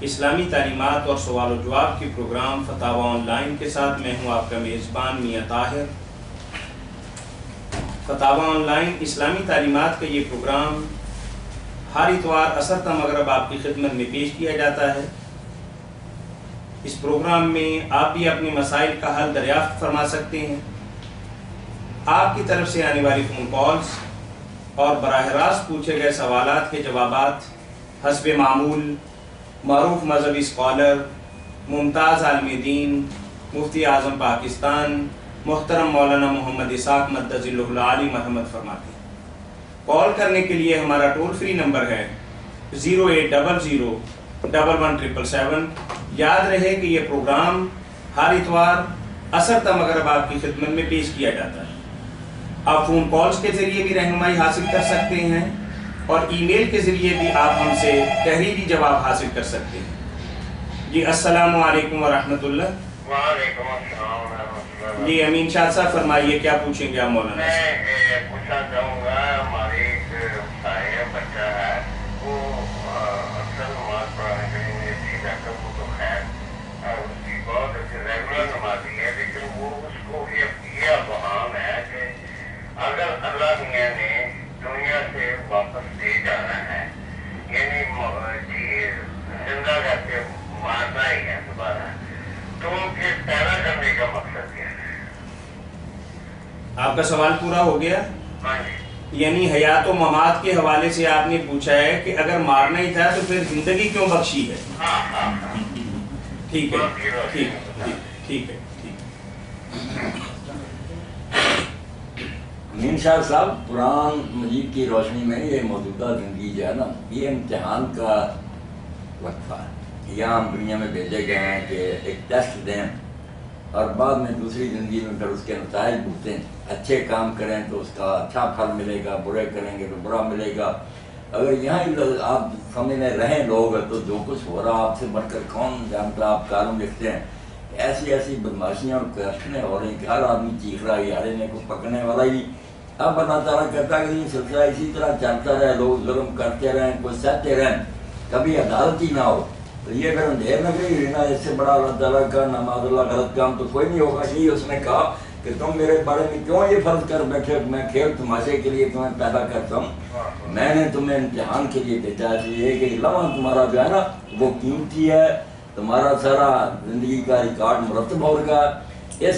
اسلامی تعلیمات اور سوال و جواب کی پروگرام فتاوی آن لائن کے ساتھ میں ہوں آپ کا میزبان میاں طاہر۔ فتاوی آن لائن اسلامی تعلیمات کا یہ پروگرام ہر اتوار عصر تا مغرب آپ کی خدمت میں پیش کیا جاتا ہے۔ اس پروگرام میں آپ بھی اپنے مسائل کا حل دریافت فرما سکتے ہیں۔ آپ کی طرف سے آنے والی فون کالز اور براہ راست پوچھے گئے سوالات کے جوابات حسب معمول معروف مذہبی اسکالر، ممتاز عالم دین، مفتی اعظم پاکستان محترم مولانا محمد اسحاق مدظ اللہ العالی مرحمت فرماتے ہیں۔ کال کرنے کے لیے ہمارا ٹول فری نمبر ہے 0800117777۔ یاد رہے کہ یہ پروگرام ہر اتوار عصر تا مغرب آپ کی خدمت میں پیش کیا جاتا ہے۔ آپ فون کالز کے ذریعے بھی رہنمائی حاصل کر سکتے ہیں اور ای میل کے ذریعے بھی آپ ہم سے تحریری جواب حاصل کر سکتے ہیں۔ جی السلام علیکم ورحمۃ اللہ۔ وعلیکم السلام ورحمۃ اللہ۔ جی امین شاہ صاحب فرمائیے، کیا پوچھیں گے آپ مولانا سے؟ میں پوچھنا چاہوں گا، ہمارے ایک صاحب بچہ ہے، وہ اکثر نماز پڑھانے کے لیے نہیں جاتا، وہ تو خیر اس کی بہت اچھی ریگولر نمازی ہے، لیکن وہ اس کو یہ افہام ہے کہ اگر اللہ میاں نے دنیا سے واپس لے جانا ہے، یعنی زندہ کر کے مارنا ہی ہے دوبارہ، تو پھر پیدا کرنے کا مقصد کیا ہے؟ آپ کا سوال پورا ہو گیا؟ ہاں جی۔ یعنی حیات و ممات کے حوالے سے آپ نے پوچھا ہے کہ اگر مارنا ہی تھا تو پھر زندگی کیوں بخشی ہے؟ ہاں ہاں ہاں، ٹھیک ہے ٹھیک ہے ٹھیک ہے۔ امین شاہ صاحب، قرآن مجید کی روشنی میں یہ موجودہ زندگی جو ہے نا، یہ امتحان کا وقت تھا۔ یہاں ہم دنیا میں بھیجے گئے ہیں کہ ایک ٹیسٹ دیں اور بعد میں دوسری زندگی میں پھر اس کے نتائج بھگتیں۔ اچھے کام کریں تو اس کا اچھا پھل ملے گا، برے کریں گے تو برا ملے گا۔ اگر یہاں ہی آپ سمجھ میں رہیں لوگ تو جو کچھ ہو رہا آپ سے بڑھ کر کون جانتا۔ آپ کالم لکھتے ہیں ایسی ایسی بدماشیاں اور کرپشنیں ہو رہی کہ ہر آدمی چیخ رہا ہے، یار انہیں کو پکڑنے والا ہی۔ اب اللہ تعالیٰ کہتا ہے کہ یہ سلسلہ اسی طرح چلتا رہے، لوگ ظلم کرتے رہیں، کوئی سہتے رہیں، کبھی عدالت ہی نہ ہو، تو یہ پھر اندھیر نہ گئی ہوئی نا، اس سے بڑا اللہ تعالیٰ کا نماز اللہ غلط کام تو کوئی نہیں ہوگا۔ یہی اس نے کہا کہ تم میرے بارے میں کیوں یہ فرض کر بیٹھے، میں کھیل تماشے کے لیے تمہیں پیدا کرتا ہوں، میں نے تمہیں امتحان کے لیے بھیجا ہے۔ یہ کہ لمحہ تمہارا جو ہے نا وہ قیمتی ہے، تمہارا سارا زندگی کا ریکارڈ مرتب ہوگا، اس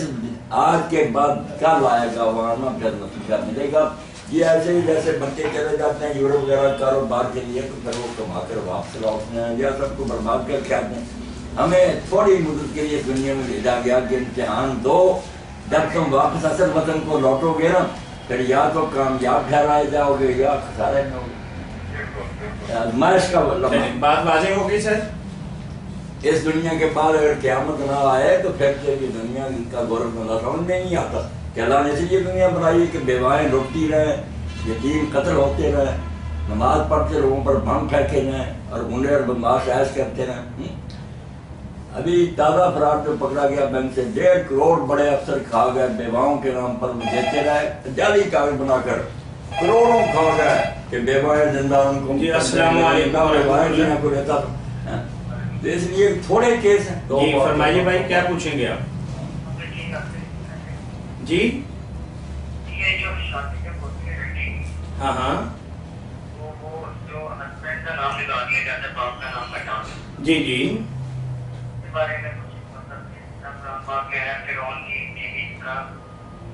آج کے بعد کل آئے گا وہاں نہ پھر نتیجہ ملے گا۔ یہ ایسے ہی جیسے بچے چلے جاتے ہیں یورپ وغیرہ کاروبار کے لیے، تو پھر وہ کما کر واپس لوٹتے ہیں یا سب کو برباد کر کے آتے ہیں۔ ہمیں تھوڑی مدت کے لیے دنیا میں بھیجا گیا کہ امتحان دو، جب تم واپس اصل وطن کو لوٹو گے نا پھر یا تو کامیاب ٹھہرائے جاؤ گے یا خسارے میں ہوگے۔ آزمائش کا بات واضح ہو گئی سر؟ اس دنیا کے بعد اگر قیامت نہ آئے تو پھر یہ دنیا کا گورنمنٹ اللہ سمجھ میں نہیں آتا کہ اللہ نے اس لیے دنیا بنائی کہ بیوائیں لوٹتی رہیں، یتیم قتل ہوتے رہیں، نماز پڑھتے لوگوں پر بم پھینکے جائیں اور گنڈے اور بدماش عیش کرتے رہیں۔ ابھی تازہ فرار جو پکڑا گیا بینک سے 1.5 کروڑ بڑے افسر کھا گئے، بیواؤں کے نام پر دیتے رہے، جعلی کاغذ بنا کر کروڑوں کھا گئے کہ بیوائیں زندہ ان کو۔ جی السلام علیکم۔ تو اس لیے تھوڑے کیس ہیں۔ جی فرمائیے بھائی، کیا پوچھیں گے آپ؟ جی یہ جو شادی کے ہوتے ہیں ہاں ہاں وہ جو ہسبینڈ کا نام لگا دیا جاتا ہے، باپ کا نام ہٹا دیا، جی جی اس بارے میں کچھ مطلب باپ کے ہے فرعون کی بیوی کا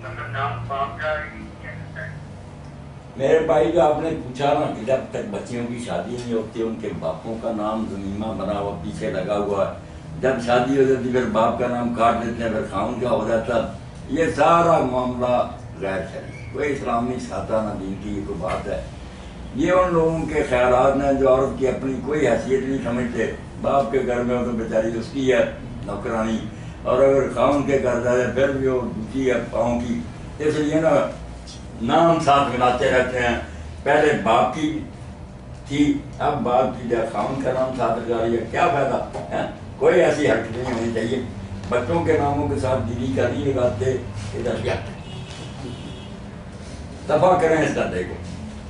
مطلب نام باپ کا کیا کرتا ہے؟ میرے بھائی جو آپ نے پوچھا نا کہ جب تک بچیوں کی شادی نہیں ہوتی ان کے باپوں کا نام زمیمہ بنا ہوا پیچھے لگا ہوا ہے، جب شادی ہو جاتی پھر باپ کا نام کاٹ دیتے ہیں، پھر خاون کا ہو جاتا۔ یہ سارا معاملہ غیر شرعی، کوئی اسلام نہیں سکھاتا نہ دین کی یہ کوئی بات ہے۔ یہ ان لوگوں کے خیالات ہیں جو عورت کی اپنی کوئی حیثیت نہیں سمجھتے۔ باپ کے گھر میں ہو تو بیچاری اس کی ہے نوکرانی، اور اگر خاون کے گھر جائے پھر بھی وہ دوسری ہے پاؤں کی۔ اس لیے نا نام ساتھ ملاتے رہتے ہیں، پہلے باپ کی تھی اب باپ کی جائے خاون کا نام ساتھ لگا رہی ہے، کیا فائدہ ہے؟ کوئی ایسی حرکت نہیں ہونی چاہیے۔ بچوں کے ناموں کے ساتھ دیدی کا نہیں لگاتے، ادھر کیا دفاع کریں اس دردے کو۔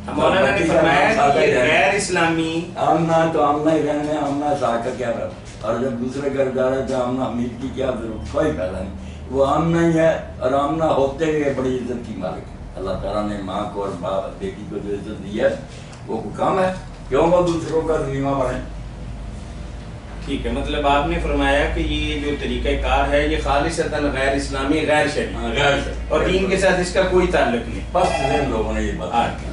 مولانا نے فرمایا کہ یہ غیر اسلامی آمنا تو آمنا ہی رہنے، آمنا سا کا کیا رہا، اور جب دوسرے گھر جا رہے تھے آمنا حمید کی کیا ضرورت، کوئی فائدہ نہیں، وہ آمنا ہی ہے، اور آمنا ہوتے ہوئے بڑی عزت کی مالک ہے۔ اللہ تعالیٰ نے ماں کو اور باپ بیٹی کو جو عزت دی ہے وہ کام ہے، کیوں وہ دوسروں کا ذمہ بنے؟ ٹھیک ہے، مطلب آپ نے فرمایا کہ یہ جو طریقہ کار ہے یہ خالصتاً غیر اسلامی، غیر شرعی، غیر اور دین کے ساتھ اس کا کوئی تعلق نہیں۔ بس ان لوگوں نے یہ بات کی۔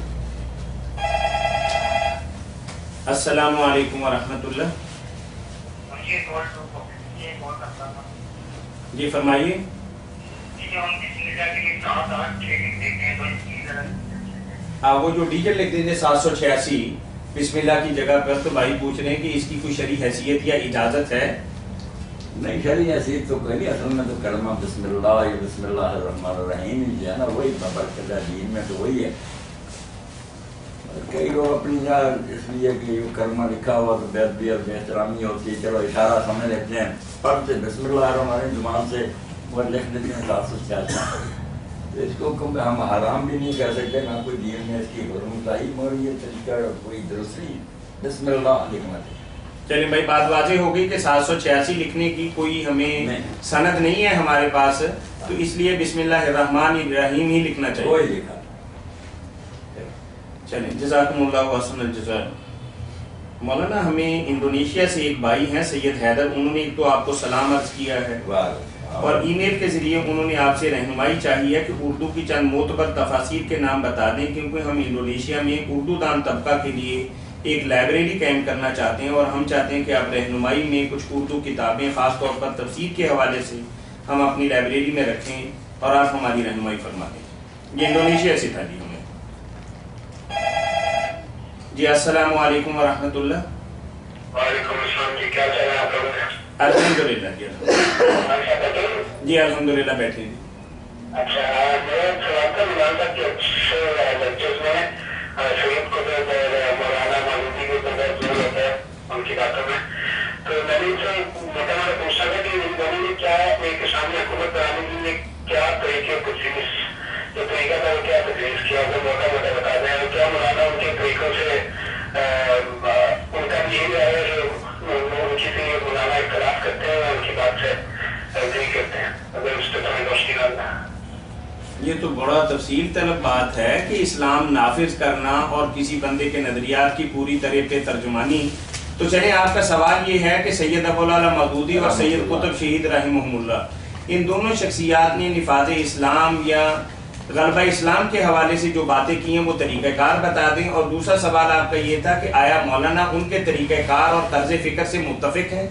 السلام علیکم ورحمۃ اللہ، جی فرمائیے۔ وہ جو ڈیجل لکھ دیں 786 بسم اللہ کی جگہ پر، تو بھائی پوچھ رہے ہیں کہ اس کی کوئی شرعی حیثیت یا اجازت ہے؟ نہیں، شرعی حیثیت تو کوئی نہیں، اصل میں تو کلمہ بسم اللہ یا بسم اللہ الرحمن الرحیم جو ہے نا وہی برکت ہے، دین میں تو وہی ہے۔ کئی لوگ اپنی اس لیے کہ یہ کلمہ لکھا ہوا تو بے ادبی اور بے احترامی ہوتی ہے، چلو اشارہ سمجھ لیتے ہیں، پڑھتے بسم اللہ الرحمن الرحیم زبان سے وہ لکھ دیتے ہیں 786۔ تو اس کو ہم حرام بھی نہیں کہہ سکتے، نہ کوئی دین میں اس کی حرمت آئی، مگر یہ طریقہ کوئی درست نہیں، بسم اللہ لکھنا چاہیے۔ چلیں بھائی، بات واضح ہو گئی کہ 786 لکھنے کی کوئی ہمیں سند نہیں ہے ہمارے پاس، تو اس لیے بسم اللہ الرحمن الرحیم ہی لکھنا چاہیے۔ وہی لکھا۔ چلیں، جزاکم اللہ حسن الجزاء۔ مولانا ہمیں انڈونیشیا سے ایک بھائی ہیں سید حیدر، انہوں نے ایک تو آپ کو سلام عرض کیا ہے، اور ای میل کے ذریعے انہوں نے آپ سے رہنمائی چاہی ہے کہ اردو کی چند معتبر تفاسیر کے نام بتا دیں، کیونکہ ہم انڈونیشیا میں اردو دان طبقہ کے لیے ایک لائبریری قائم کرنا چاہتے ہیں، اور ہم چاہتے ہیں کہ آپ رہنمائی میں کچھ اردو کتابیں خاص طور پر تفسیر کے حوالے سے ہم اپنی لائبریری میں رکھیں اور آپ ہماری رہنمائی فرما دیں۔ یہ انڈونیشیا سے تھا جی ہمیں۔ جی السلام علیکم ورحمۃ اللہ۔ وعلیکم السلام جی، کیا چل رہا ہے آپ لوگوں کا؟ الحمدللہ جی الحمدللہ بیٹھے جی۔ اچھا، میں سوال تھا مولانا کے لیکچرز میں سید قطب اور مولانا مودودی کے اوپر بہت زور ہوتا ہے ان کی باتوں میں، تو میں نے ان سے موٹا موٹا پوچھا تھا کہ ان دونوں نے کیا ایک سامنے حکومت بنانے کے لیے کیا طریقے تجویز، جو طریقہ تھا وہ کیا تجویز کیا، وہ موٹا موٹا بتا دیں، اور کیا مولانا ان کے طریقوں سے ان کا بھی یہی ہے جو ان کی بھی مولانا اختلاف کرتے ہیں اور ان کی بات سے ایگری کرتے ہیں، اگر اس پہ تمہیں روشنی ڈالنا ہے۔ یہ تو بڑا تفصیل طلب بات ہے کہ اسلام نافذ کرنا اور کسی بندے کے نظریات کی پوری طرح پہ ترجمانی۔ تو چلیں، آپ کا سوال یہ ہے کہ سید ابو الاعلیٰ مودودی اور سید قطب شہید رحمہم اللہ، ان دونوں شخصیات نے نفاذ اسلام یا غلبہ اسلام کے حوالے سے جو باتیں کی ہیں وہ طریقہ کار بتا دیں، اور دوسرا سوال آپ کا یہ تھا کہ آیا مولانا ان کے طریقہ کار اور طرز فکر سے متفق ہیں؟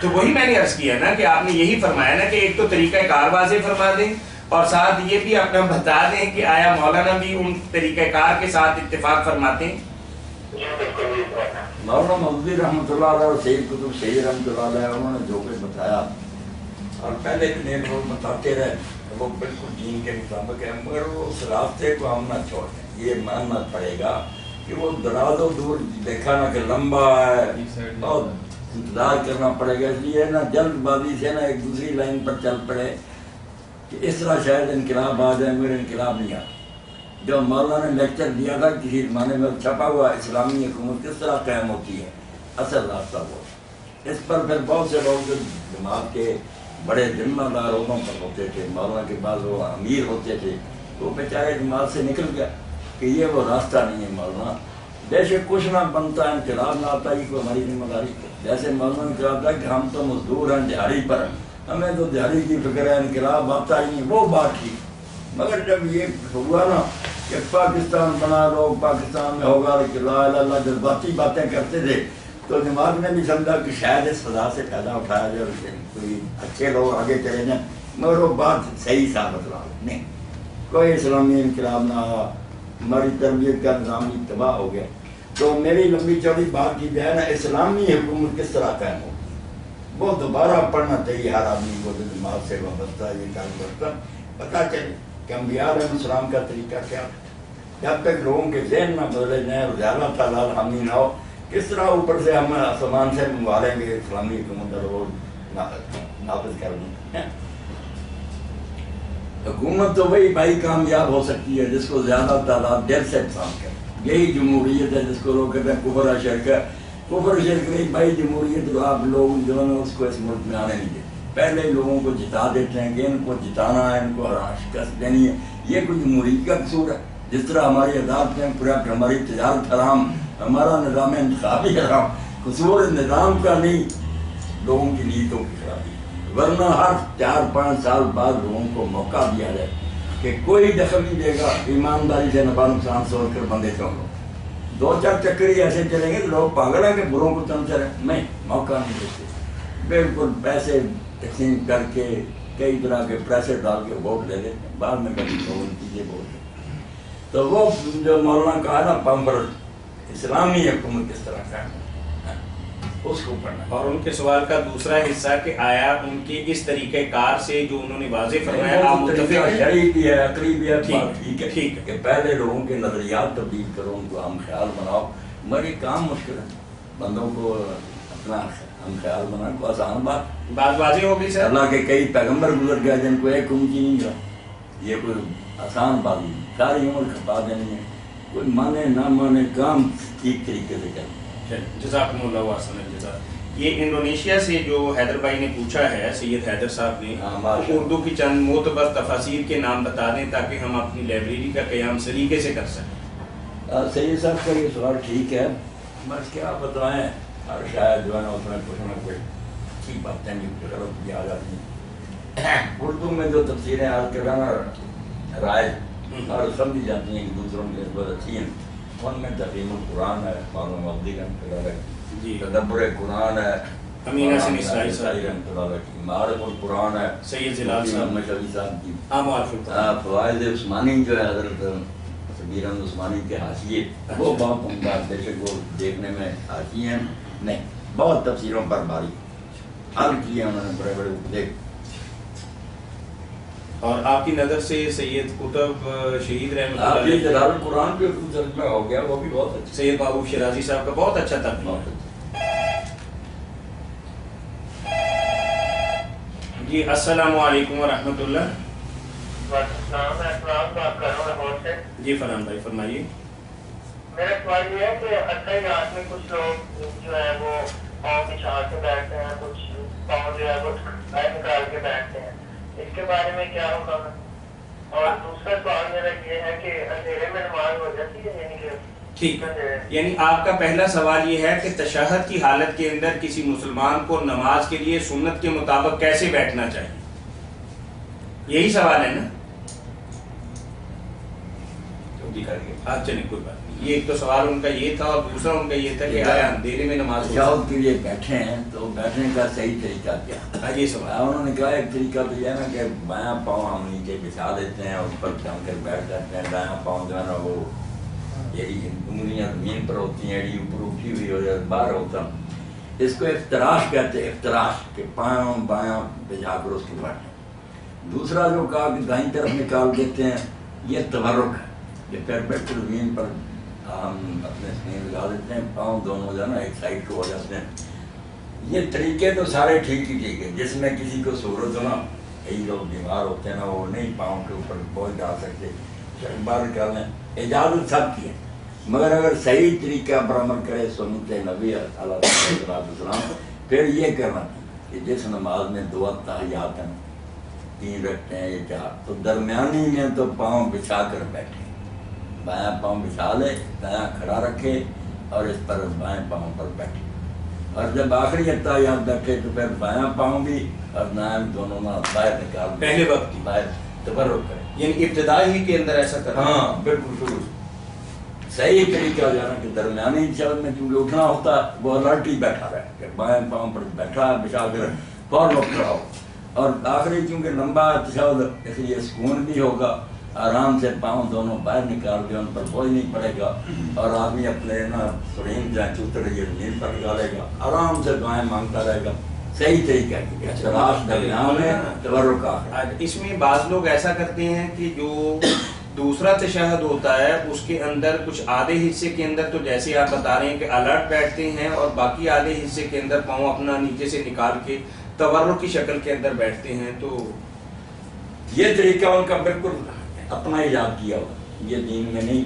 تو وہی میں نے عرض کیا نا کہ آپ نے یہی فرمایا نا کہ ایک تو طریقہ کار واضح فرما دیں، اور ساتھ یہ بھی اپنا بتا دیں کہ آیا مولانا بھی ان طریقہ کار کے ساتھ اتفاق فرماتے ہیں؟ مولانا مودودی رحمۃ اللہ علیہ اور سید قطب شہید رحمۃ اللہ علیہ انہوں نے جو کچھ بتایا اور پہلے بھی نیک لوگ بتاتے رہے وہ بالکل دین کے مطابق ہے، مگر وہ اس راستے کو ہم نہ چھوڑیں، یہ ماننا پڑے گا کہ وہ دراز و دور دیکھا نا کہ لمبا ہے اور انتظار کرنا پڑے گا، اس لیے نا جلد بازی سے نا ایک دوسری لائن پر چل پڑے کہ اس طرح شاید انقلاب آ جائے، مگر انقلاب نہیں آ۔ جو مولانا نے لیکچر دیا تھا کسی زمانے میں چھپا ہوا اسلامی حکومت کس طرح قائم ہوتی ہے، اصل راستہ وہ، اس پر پھر بہت سے لوگ جو جماعت کے بڑے ذمہ دار عہدوں پر ہوتے تھے، مولانا کے بعد وہ امیر ہوتے تھے، وہ بیچارے جماعت سے نکل گیا کہ یہ وہ راستہ نہیں ہے مولانا، بے شک کچھ نہ بنتا ہے، انقلاب نہ آتا، یہ کوئی ہماری ذمہ داری۔ جیسے مولانا نے کہا تھا کہ ہم تو مزدور ہیں دیہڑی پر، ہمیں تو دیہڑی کی فکر ہے، انقلاب آتا ہی نہیں، وہ بات تھی۔ مگر جب یہ ہوا نا کہ پاکستان بنا لو، پاکستان میں ہوگا کہ لا الہ الا اللہ، جذباتی باتیں کرتے تھے، تو دماغ نے بھی سمجھا کہ شاید اس فضا سے فائدہ اٹھایا جائے، کوئی اچھے لوگ آگے چلے جائیں، مگر وہ بات صحیح ثابت رہا نہیں، کوئی اسلامی انقلاب نہ آیا، ہماری تربیت کا نظام بھی تباہ ہو گیا۔ تو میری لمبی چوڑی بات کی جائے نا، اسلامی حکومت کس طرح قائم ہو، وہ دوبارہ پڑھنا چاہیے ہر آدمی کو جو دماغ سے وابستہ یہ کام کرتا، پتہ چلے کہ انبیاء علیہ السلام کا طریقہ کیا تھا۔ جب تک لوگوں کے ذہن نہ بدلے جائیں اور زیادہ تعداد حامی نہ ہو، کس طرح اوپر سے ہم آسمان سے منگوالیں گے اسلامی حکومت اور وہ نافذ کر دیں۔ حکومت تو وہی بھائی کامیاب ہو سکتی ہے جس کو زیادہ تعداد دل سے پسند کرے. یہی جمہوریت ہے جس کو لوگ کہتے ہیں کفر و شرک ہے. کفر و شرک نہیں بھائی، جمہوریت تو آپ لوگ جو ہے اس کو اس ملک میں آنے نہیں دیتے. پہلے لوگوں کو جتا دیتے ہیں کہ ان کو جتانا ہے، ان کو شکست دینی ہے. یہ کوئی جمہوریت کا قصور ہے؟ جس طرح ہماری عدالتیں پورا، ہماری تجارت حرام، ہمارا نظام انتخابی حرام. قصور نظام کا نہیں، لوگوں کی نیتوں کی خرابی. ورنہ ہر 4-5 سال بعد لوگوں کو موقع دیا جائے کہ کوئی دخل نہیں دے گا، ایمانداری سے نفع نقصان سوچ کر بندے چون لو. 2-4 چکر ہی ایسے چلیں گے تو لوگ پاگل ہیں کہ بروں کو تنچر ہے. نہیں، موقع نہیں دیتے. بالکل پیسے تقسیم کر کے کئی طرح کے پیسے ڈال کے ووٹ لے لیتے ہیں، بعد میں کبھی لوگ چیزیں بولتے. تو وہ جو مولانا کہا نا پمپر اسلامی حکومت کس طرح کا ہے اس کو پڑھنا. اور ان کے سوال کا دوسرا حصہ کہ آیا ان کے اس طریقہ کار سے جو انہوں نے واضح فرمایا آپ متفق ہیں؟ شرعی بھی ہے، عقلی بھی ہے. ٹھیک ہے ٹھیک ہے کہ پہلے لوگوں کے نظریات تبدیل کرو، ان کو ہم خیال بناؤ. مگر یہ کام مشکل ہے، بندوں کو اپنا ہم خیال بنانا کو آسان بات واضح ہو گئی سر. اللہ کے کئی پیغمبر گزر گئے جن کو ایک اونچی نہیں گیا. یہ کوئی آسان بات نہیں، ساری عمر کھپا دینی ہے. کوئی مانے نہ مانے کام ٹھیک طریقے سے کرنا. جزاکم اللہ احسن الجزاء. یہ انڈونیشیا سے جو حیدر بھائی نے پوچھا ہے، سید حیدر صاحب نے، اردو کی چند معتبر تفاسیر کے نام بتا دیں تاکہ ہم اپنی لائبریری کا قیام سلیقے سے کر سکیں. سید صاحب کا یہ سوال ٹھیک ہے، بس کیا بتائیں، اور شاید جو ہے نا اس میں کچھ نہ کچھ اچھی باتیں غلط بھی آ جاتی ہیں. اردو میں جو تفسیریں آج کل نا رائج اور سمجھی جاتی ہیں کہ دوسروں کی نسبت اچھی ہیں، ان میں تقیم القرآن ہے، مولانا مودودی رحمۃ اللہ علیہ، تدبر قرآن ہے امین حسن اسرائیل رحمۃ اللہ علیہ، معارف القرآن ہے سید جلال صاحب مشوی صاحب کی، فوائد فوائد عثمانی جو ہے حضرت شبیر احمد عثمانی کے حاشیے، وہ بہت عمدہ، بے شک وہ دیکھنے میں حاشیے ہیں نہیں، بہت تفسیروں پر بھاری حل کیے انہوں نے، بڑے بڑے دیکھ. اور آپ کی نظر سے سید قطب شہید رحمۃ اللہ آپ علیہ، یہ جلال القرآن پہ ترجمہ ہو گیا، وہ بھی بہت اچھا. سید محبوب شیرازی صاحب کا بہت اچھا ترجمہ. جی السلام علیکم ورحمۃ اللہ. السلام، میں اکرام بات کر رہا ہوں لاہور سے. جی فرحان بھائی فرمائیے. میرا سوال یہ ہے کہ اچھا رات میں کچھ لوگ جو ہے وہ پاؤں بچھا کے بیٹھتے ہیں، کچھ پاؤں جو ہے وہ باہر نکال کے بیٹھتے ہیں، اس کے بارے میں کیا ہوگا؟ اور دوسرا سوال میرا یہ ہے کہ اندھیرے میں نماز ہو جاتی ہے، یعنی کہ ٹھیک، یعنی آپ کا پہلا سوال یہ ہے کہ تشہد کی حالت کے اندر کسی مسلمان کو نماز کے لیے سنت کے مطابق کیسے بیٹھنا چاہیے، یہی سوال ہے نا؟ چلیں کوئی بات نہیں. یہ ایک تو سوال ان کا یہ تھا، اور دوسرا ان کا یہ تھا کہ آیا اندھیرے میں نماز تشہد کے لیے بیٹھے ہیں تو بیٹھنے کا صحیح طریقہ کیا؟ یہ سوال انہوں نے کہا ایک طریقہ تو یہ ہے نا کہ بایاں پاؤں ہم نیچے بچھا دیتے ہیں اور اوپر جم کر بیٹھ جاتے ہیں، دایاں پاؤں جو ہے نا وہ یہی انگلیاں زمین پر ہوتی ہیں، ایڑی اوپر اٹھی ہوئی ہو جائے باہر ہوتا. اس کو افتراش کہتے ہیں، افتراش، کہ پاؤں بایاں بچھا کر اس کو بیٹھیں. دوسرا جو کہا کہ دائیں طرف نکال دیتے ہیں، یہ تورک ہے، کہ پیر بیٹھ کر زمین پر ہم اپنے سنیں لگا دیتے ہیں، پاؤں دونوں جو ہے نا ایک سائڈ کو ہو جاتے ہیں. یہ طریقے تو سارے ٹھیک ہی ٹھیک ہے. جس میں کسی کو صورت ہو نا، کئی لوگ بیمار ہوتے ہیں نا، وہ نہیں پاؤں کے اوپر بوجھ ڈال سکتے، باہر نکال لیں، اجازت سب کی ہے. مگر اگر صحیح طریقہ پر عمل کرے سنت نبی علیہ السلام، پھر یہ کرنا کہ جس نماز میں 2 تحیات ہیں، 3 رکھتے ہیں یا 4، تو درمیانی میں تو پاؤں بچھا کر بیٹھے، بایاں پاؤں بچھا لے، دایاں کھڑا رکھے اور اس پر بائیں پاؤں پر بیٹھے. اور جب آخری اتحیات بیٹھے تو پھر بایاں پاؤں بھی اور دایاں دونوں نہ باہر نکال پہلے وقت کی باہر تبرک کرے، یعنی ابتدائی کے اندر ایسا کرنا. ہاں بالکل شروع صحیح طریقہ جانا کہ درمیانی چل میں چونکہ اٹھنا ہوتا ہے وہ الرٹ ہی بیٹھا رہے کہ بائیں پاؤں پر بیٹھا ہے بچھا کر فوراً کھڑا ہو. اور آخری چونکہ لمبا تشہد اس لیے سکون بھی ہوگا، آرام سے پاؤں دونوں باہر نکال کے ان پر بوجھ نہیں پڑے گا، اور آدمی اپنے نا سرین جہاں چوتر رہی ہے زمین پر نکالے گا، آرام سے دعائیں مانگتا رہے گا. صحیح طریقہ کی اختلاف درمیان ہے تورک آخر. اس میں بعض لوگ ایسا کرتے ہیں کہ جو دوسرا تشہد ہوتا ہے اس کے اندر کچھ آدھے حصے کے اندر تو جیسے آپ بتا رہے ہیں کہ الرٹ بیٹھتے ہیں، اور باقی آدھے حصے کے اندر پاؤں اپنا نیچے سے نکال کے تورک کی شکل کے اندر بیٹھتے ہیں. تو یہ طریقہ ان کا بالکل اپنا ایجاد کیا ہوا، یہ دین میں نہیں،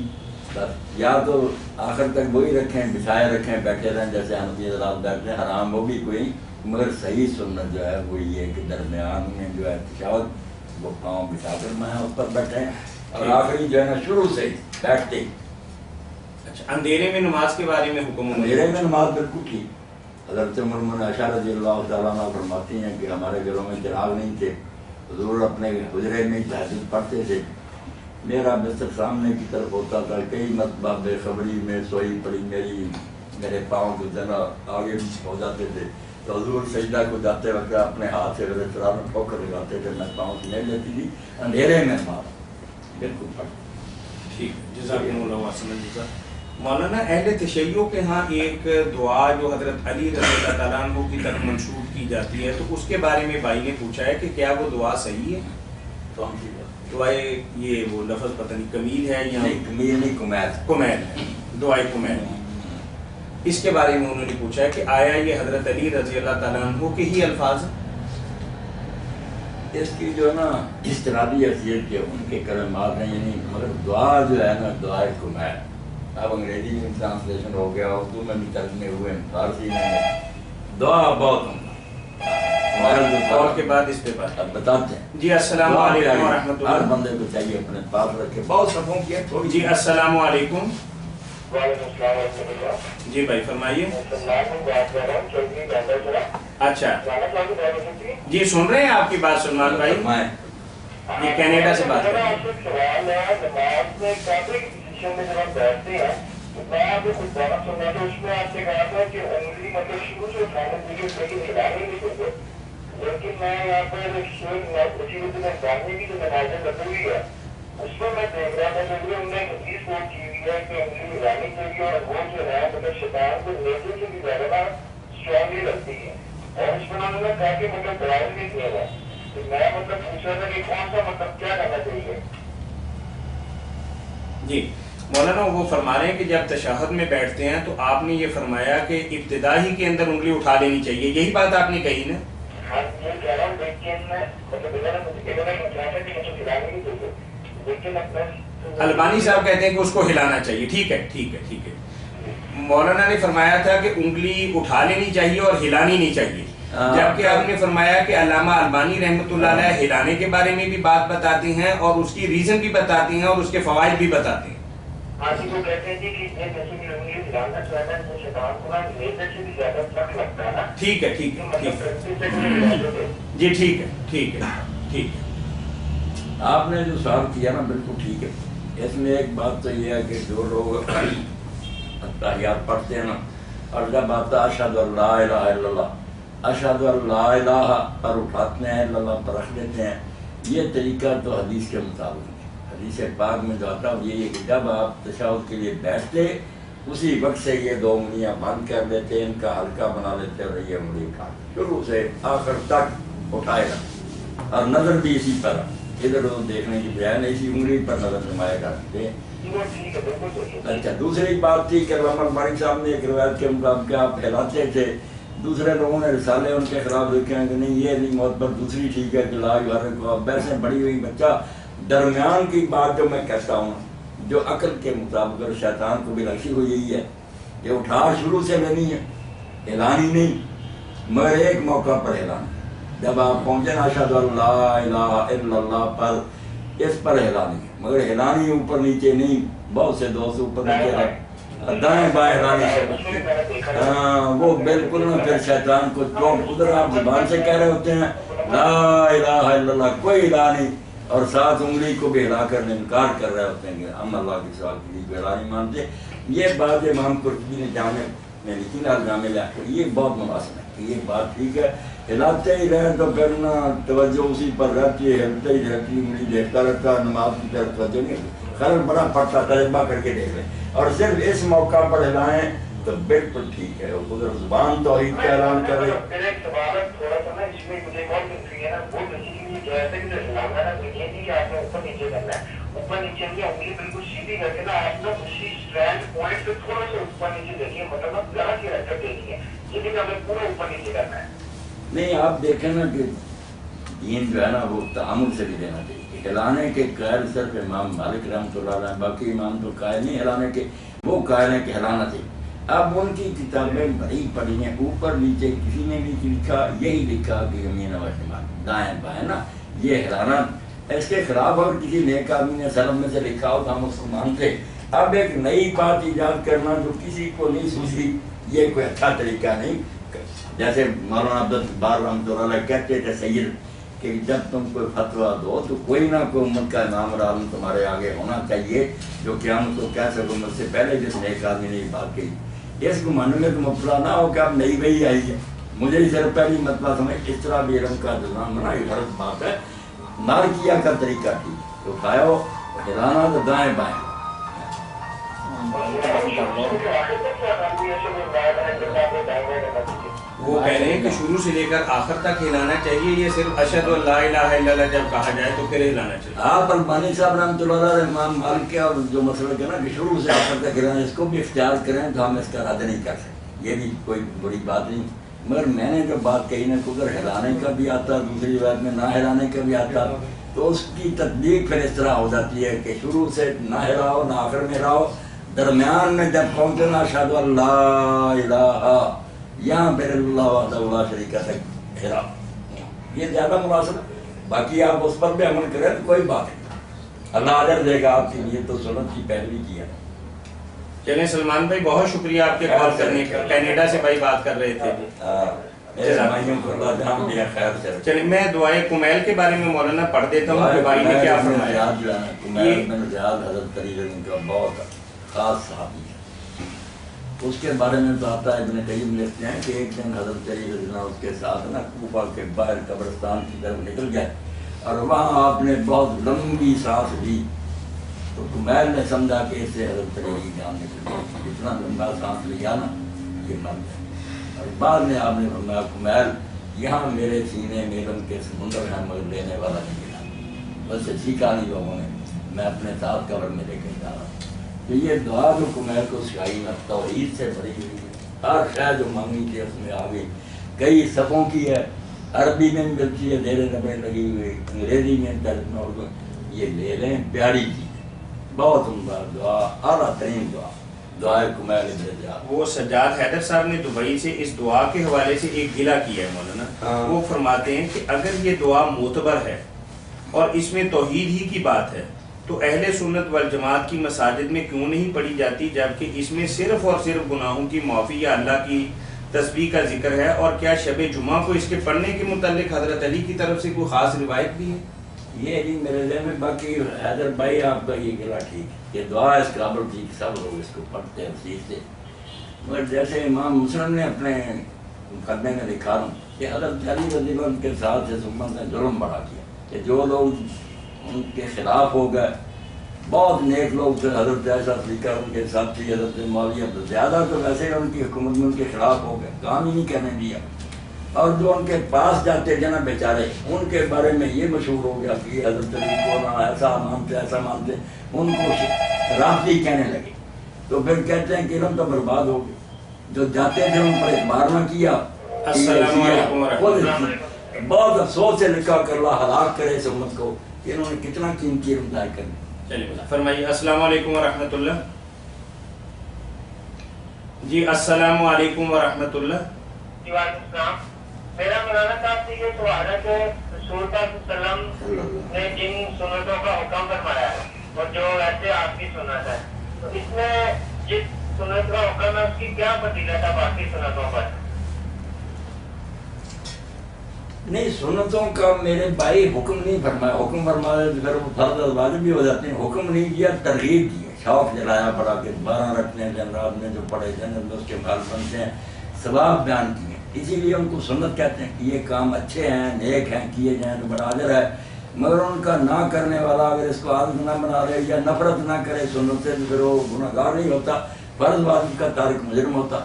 بس یا تو آخر تک وہی رکھیں، بچھائے رکھیں، بیٹھے رہیں جیسے حنفی حضرات بیٹھتے ہیں، حرام وہ بھی کوئی، مگر صحیح سنت جو ہے وہ یہ کہ درمیان میں جو ہے تشہد وہ پاؤں بچھا کر میں اس پر بیٹھے ہیں، اور آخری جو ہے نا شروع سے ہی بیٹھتے ہی۔ اچھا، اندھیرے میں نماز کے بارے میں حکم؟ اندھیرے میں نماز بالکل ٹھیک۔ حضرت عمر بن عائشہ رضی اللہ تعالیٰ عنہ فرماتی ہیں کہ ہمارے گھروں میں چراغ نہیں تھے، حضور اپنے حجرے میں تہجد پڑھتے تھے، میرا بستر سامنے کی طرف ہوتا تھا، کئی مرتبہ بے خبری میں سوئی پڑی میرے پاؤں کو ذرا آگے ہو جاتے تھے، تو حضور سجدہ کو جاتے وقت اپنے ہاتھ سے میرے سرا میں ٹھوکر لگاتے تھے، میں پاؤں سے نہیں لیتی تھی، اندھیرے میں نماز بالکل پڑھتے۔ ٹھیک، جزاکم اللہ خیرا۔ مولانا، اہل تشیع کے ہاں ایک دعا جو حضرت علی رضی اللہ تعالیٰ عنہ کی طرف منسوب کی جاتی ہے، تو اس کے بارے میں بھائی نے پوچھا ہے کہ کیا وہ دعا صحیح ہے؟ کون سی بات؟ دعائے یہ وہ لفظ پتہ نہیں کمیل ہے یا نہیں، کمیل نہیں، کمیل کمیل ہے، دعائے کمیل ہے، اس کے بارے میں انہوں نے پوچھا ہے کہ آیا یہ حضرت علی رضی اللہ تعالیٰ عنہ کے ہی الفاظ ہیں؟ اس کی جو ہے نا اجتنابی حیثیت کے ان کے کلمات ہیں، یعنی مگر دعا جو ہے نا دعائے کمیل، اب انگریزی میں ٹرانسلیشن ہو گیا، اردو میں بھی ترجمے ہوئے، فارسی میں دعا بہت اور کے بعد اس پہ بات اب بتاتے ہیں۔ جی السلام علیکم ورحمۃ ہر اللہ۔ بندے کو چاہیے اپنے پاس رکھے، بہت صفوں کی ہے تھوڑی۔ جی السلام علیکم۔ وعلیکم السلام ورحمۃ اللہ۔ جی بھائی فرمائیے۔ بات کر رہا ہوں چودھری بہتر صلاح۔ اچھا جانا چاہوں گا جی، سن رہے ہیں آپ کی بات سلمان بھائی؟ یہ کینیڈا سے بات کر رہے ہیں۔ آپ سے سوال ہے، نماز میں کعبے کی پوزیشن میں جب ہم بیٹھتے ہیں تو میں آپ کو کچھ بات سننا تھا، اس میں آپ سے کہا تھا کہ انگلی مطلب شروع سے اٹھانے کے لیے لیکن ہلانے نہیں دیتے، لیکن میں یہاں پر اسی وقت میں جاننے کی جو نمازیں لگی ہوئی ہے اس میں دیکھ رہا تھا کہ انہوں نے حدیث وہ کی ہوئی ہے کہ انگلی ہلانے کے لیے، اور وہ جو ہے مطلب شیطان کو نیچے سے بھی زیادہ اسٹرانگلی رکھتی ہے، اور اس میں انہوں نے کہا کہ مطلب دعائیں بھی دیا ہے، تو میں مطلب پوچھ رہا تھا کہ کون سا مطلب کیا کرنا چاہیے؟ جی مولانا، وہ فرما رہے ہیں کہ جب تشہد میں بیٹھتے ہیں تو آپ نے یہ فرمایا کہ ابتدا ہی کے اندر انگلی اٹھا لینی چاہیے، یہی بات آپ نے کہی نا؟ ہاں یہ کہہ رہا ہوں، لیکن مطلب لیکن البانی صاحب کہتے ہیں کہ اس کو ہلانا چاہیے۔ ٹھیک ہے ٹھیک ہے ٹھیک ہے۔ مولانا نے فرمایا تھا کہ انگلی اٹھا لینی چاہیے اور ہلانی نہیں چاہیے، جبکہ آپ نے فرمایا کہ علامہ البانی رحمۃ اللہ علیہ ہلانے کے بارے میں بھی بات بتاتی ہیں اور اس کی ریزن بھی بتاتی ہیں اور اس کے فوائد بھی بتاتے ہیں۔ ہاں جی، وہ کہتے ہیں کہ جیسے کہ انگلی ہلانا چاہتا ہے تو شیطان کو نا نیچے سے بھی زیادہ سخت لگتا ہے نا۔ ٹھیک ہے ٹھیک ہے ٹھیک ہے جی، ٹھیک ہے ٹھیک ہے ٹھیک ہے۔ آپ نے جو سوال کیا نا بالکل ٹھیک ہے، اس میں ایک بات تو یہ ہے کہ جو لوگ اتحیات پڑھتے ہیں نا، اور جب آتا اشہد ان لا الہ الا اللہ، اشہد ان لا الہ پر اٹھاتے ہیں، الا اللہ پر رکھ دیتے ہیں، یہ طریقہ تو حدیث کے مطابق ہے۔ حدیث پاک میں جو آتا ہے یہ ہے کہ جب آپ تشہد کے لیے بیٹھتے اسی وقت سے یہ دو انگلیاں بند کر لیتے، ان کا حلقہ بنا لیتے اور یہ انگلی اٹھا شروع سے آخر تک اٹھائے گا، اور نظر بھی اسی پر، ادھر ادھر دیکھنے کی بجائے نہیں، اسی انگلی پر نظر جمائے کرتے ہیں۔ اچھا، دوسری بات تھی کہ علامہ البانی صاحب نے ایک روایت کے مطابق آپ پھیلاتے تھے، دوسرے لوگوں نے رسالے ان کے خلاف لکھے ہیں کہ نہیں یہ نہیں محبت، دوسری ٹھیک ہے کہ لا یحرک، ویسے بڑی ہوئی بچہ درمیان کی بات جو میں کہتا ہوں جو عقل کے مطابق اور شیطان کو بھی رکھی ہوئی یہی ہے کہ اٹھا شروع سے لینی ہے، ہلانی نہیں، مگر ایک موقع پر ہلانی، جب آپ پہنچے نا اشہد ان لا الہ الا اللہ پر، اس پر ہلانی ہے، مگر ہلانی اوپر نیچے نہیں، بہت سے دوست اوپر نیچے رکھ دائیں بائیں ہلانی سے، وہ بالکل نہ، پھر شیطان کو چوٹ، ادھر آپ زبان سے کہہ رہے ہوتے ہیں لا الہ الا اللہ، کوئی ہلا نہیں، اور ساتھ انگلی کو بھی ہلا کر انکار کر رہے ہوتے ہیں کہ ہم اللہ کے سوا کسی کو ہلا نہیں مانتے۔ یہ بات امام قرطبی نے جامع میں لکھی نا، جامع لکھی، یہ بہت مناسب ہے کہ یہ بات ٹھیک ہے، ہلاتے ہی رہیں تو پھر نا توجہ اسی پر رہتی ہے، ہلتے ہی رہتی، انگلی دیکھتا رہتا، نماز کی طرف توجہ نہیں، خیر بڑا پڑتا، تجربہ کر کے دیکھ لیں، اور صرف اس موقع پر ہلائیں تو بالکل ٹھیک ہے، ادھر زبان توحید کا اعلان کرے۔ میرا ایک سوال ہے تھوڑا سا نا، اس میں مجھے ایک اور کنفیوژن ہے نا، وہ بیسیکلی یہ کہتے ہیں کہ جو ہلانا ہے نا وہ یہ نہیں کہ آپ نے اوپر نیچے کرنا ہے، اوپر نیچے کی انگلی بالکل سیدھی کر کے نا آپ نے اسی اسٹرینڈ پوائنٹ سے تھوڑا سا اوپر نیچے دیکھیے، مطلب آپ ذرا سی حرکت دینی ہے، یہ نہیں کہ ہمیں پورا اوپر نیچے کرنا ہے۔ نہیں، آپ دیکھیں نا کہ دین جو ہے نا وہ تعامل سے بھی دینا چاہیے. ہلانے کے قائل صرف امام مالک رحمۃ اللہ علیہ، باقی امام تو قائل نہیں ہلانے کے، وہ قائل ہیں کہ ہلانا چاہیے. اب ان کی کتابیں بڑی پڑھی ہیں، اوپر نیچے کسی نے بھی لکھا یہی لکھا کہ یمین و شمال دائیں بائیں نا یہ ہلانا. اس کے خلاف اور کسی نیک آدمی نے سلف میں سے لکھا ہو تو ہم اس کو مانتے. اب ایک نئی بات ایجاد کرنا جو کسی کو نہیں سوچی یہ کوئی اچھا طریقہ نہیں. جیسے مولانا عبدالبار رحمۃ اللہ علیہ کہتے تھے سید کہ جب تم کوئی فتویٰ دو تو کوئی نہ کوئی امت کا امام اور عالم تمہارے آگے ہونا چاہیے جو قیامت کو کہہ سکو مجھ سے پہلے جس نیک آدمی نے یہ بات کہی. اس کو ماننے میں تو مبتلا نہ ہو کہ آپ نئی وہی آئی ہے، مجھے ہی صرف پہلی مرتبہ سمجھ. اس طرح بھی علم کا نظام بنا یہ غلط بات ہے. نارکیہ کا طریقہ تھی تو کھاؤ ہلانا تو دائیں بائیں. وہ کہہ رہے ہیں کہ شروع سے لے کر آخر تک ہلانا چاہیے، یہ صرف اشہد و لا الہ الا اللہ جب کہا جائے تو پھر ہلانا چاہیے. آپ البانی صاحب رحمۃ اللہ علیہ امام مالک کے اور جو مسئلہ کہنا کہ شروع سے آخر تک ہلانا اس کو بھی اختیار کریں تو ہم اس کا رد نہیں کر سکتے، یہ بھی کوئی بڑی بات نہیں. مگر میں نے جو بات کہی نا کہ اگر ہلانے کا بھی آتا دوسری بات میں نہ ہلانے کا بھی آتا تو اس کی تطبیق پھر اس طرح ہو جاتی ہے کہ شروع سے نہ ہلاؤ نہ آخر میں ہلاؤ، درمیان میں جب پہنچے نا اشہد ان لا الہ یہاں پھر اللہ وحدہ لا شریک تک ہلاؤ، یہ زیادہ مناسب ہے. باقی آپ اس پر بھی عمل کریں تو کوئی بات نہیں، اللہ اجر دے گا آپ کی نیت تو سنت کی پیروی کی ہے. چلیں سلمان بھائی بہت شکریہ آپ کے کال کرنے کا. کینیڈا سے بھائی بات کر رہے تھے. چلیں میں دعائے کمیل کے بارے میں مولانا پڑھ دیتا ہوں کہ بھائی نے کیا فرمایا. کمیل بن زیاد حضرت علی رضی کا بہت خاص صحابی ہے. اس کے بارے میں تو آتا ہے ابن قیم لکھتے ہیں کہ ایک دن حضرت علی رضی اللہ اس کے ساتھ نا کوفہ کے باہر قبرستان کی طرف نکل گئے اور وہاں آپ نے بہت لمبی سانس لی تو کمیل نے سمجھا کہ اس سے حضرت علی کی جان نکل گئی. اتنا لمبا سانس لیا نا یہ مر گیا. اور بعد میں آپ نے فرمایا کمیل یہاں میرے سینے میں غم کے سمندر ہے مگر لینے والا نہیں ملا. بس اچھی کہانی لوگوں نے میں اپنے ساتھ قبر میں لے کے جا رہا ہوں. تو یہ دعا جو کمیل کو سکھائی میں توحید سے بھری ہوئی ہے، ہر شے جو مانگی تھی اس میں آ گئی. کئی صفوں کی ہے، عربی میں ملتی ہے زیر نبے لگی ہوئی، انگریزی میں ترجمہ اردو. یہ لے لیں پیاری چیز، بہت عمدہ دعا، اعلیٰ ترین دعا دعائے کمیل ابن زیاد. وہ سجاد حیدر صاحب نے دبئی سے اس دعا کے حوالے سے ایک گلہ کیا ہے مولانا. وہ فرماتے ہیں کہ اگر یہ دعا معتبر ہے اور اس میں توحید ہی کی بات ہے تو اہل سنت والجماعت کی مساجد میں کیوں نہیں پڑھی جاتی جبکہ اس میں صرف اور صرف گناہوں کی معافی یا اللہ کی تسبیح کا ذکر ہے. اور کیا شب جمعہ کو اس کے پڑھنے کے متعلق حضرت علی کی طرف سے کوئی خاص روایت بھی ہے؟ یہ جی میرے ذہن میں باقی حیدر بھائی آپ کا یہ گلا ٹھیک، یہ دعا اس قابل تھی کہ سب لوگ اس کو پڑھتے ہیں سیکھتے. مگر جیسے امام مسلم نے اپنے مقدمے میں لکھا ہوں کہ حضرت علی رضی اللہ عنہ کے ساتھ اس امت نے ظلم بڑا کیا کہ جو لوگ ان کے خلاف ہو گئے، بہت نیک لوگ تھے، حضرت ایسا طریقہ ان کے ساتھ تھی، حضرت معاویہ تو زیادہ تو ویسے ہی ان کی حکومت میں ان کے خلاف ہو گئے، کام ہی نہیں کرنے دیا. اور جو ان کے پاس جاتے تھے نا بیچارے ان کے بارے میں یہ مشہور ہو گیا کہ حضرت علی کو نا ایسا مانتے ان کو رافضی کہنے لگے. تو پھر کہتے ہیں کہ علم تو برباد ہو گئے. جو جاتے تھے ان پر اعتبار نہ کیا. السلام علیکم ورحمۃ اللہ. بہت افسوس سے لکھا کہ اللہ ہلاک کرے اس امت کو کہ انہوں نے کتنا قیمتی علم ضائع کر دیا. چلیے فرمائیے. السلام علیکم ورحمۃ اللہ. جی السلام علیکم ورحمۃ اللہ. جی وعلیکم السلام. میرا مولانا صاحب سے یہ سوال ہے کہ رسول صلی اللہ علیہ وسلم نے جن سنتوں کا حکم فرمایا ہے اور جو ایسے آپ کی سنت ہے تو اس میں جس سنت کا حکم ہے اس کی کیا فضیلت ہے باقی سنتوں پر؟ نہیں سنتوں کا میرے بھائی حکم نہیں فرمایا. حکم فرمایا تو پھر وہ فرض اور واجب بھی ہو جاتے ہیں. حکم نہیں کیا، ترغیب دی ہے، شوق جلایا پڑا کہ 12 رکھنے جن رات میں جو پڑھے جنت میں اس کے مال بنتے ہیں، ثواب بیان کیے. اسی لیے ان کو سنت کہتے ہیں کہ یہ کام اچھے ہیں نیک ہیں کیے جائیں تو بڑا اجر ہے. مگر ان کا نہ کرنے والا اگر اس کو عادت نہ بنا رہے یا نفرت نہ کرے سنت سے تو پھر وہ گناہ گار نہیں ہوتا، فرض واجب کا تارک مجرم ہوتا.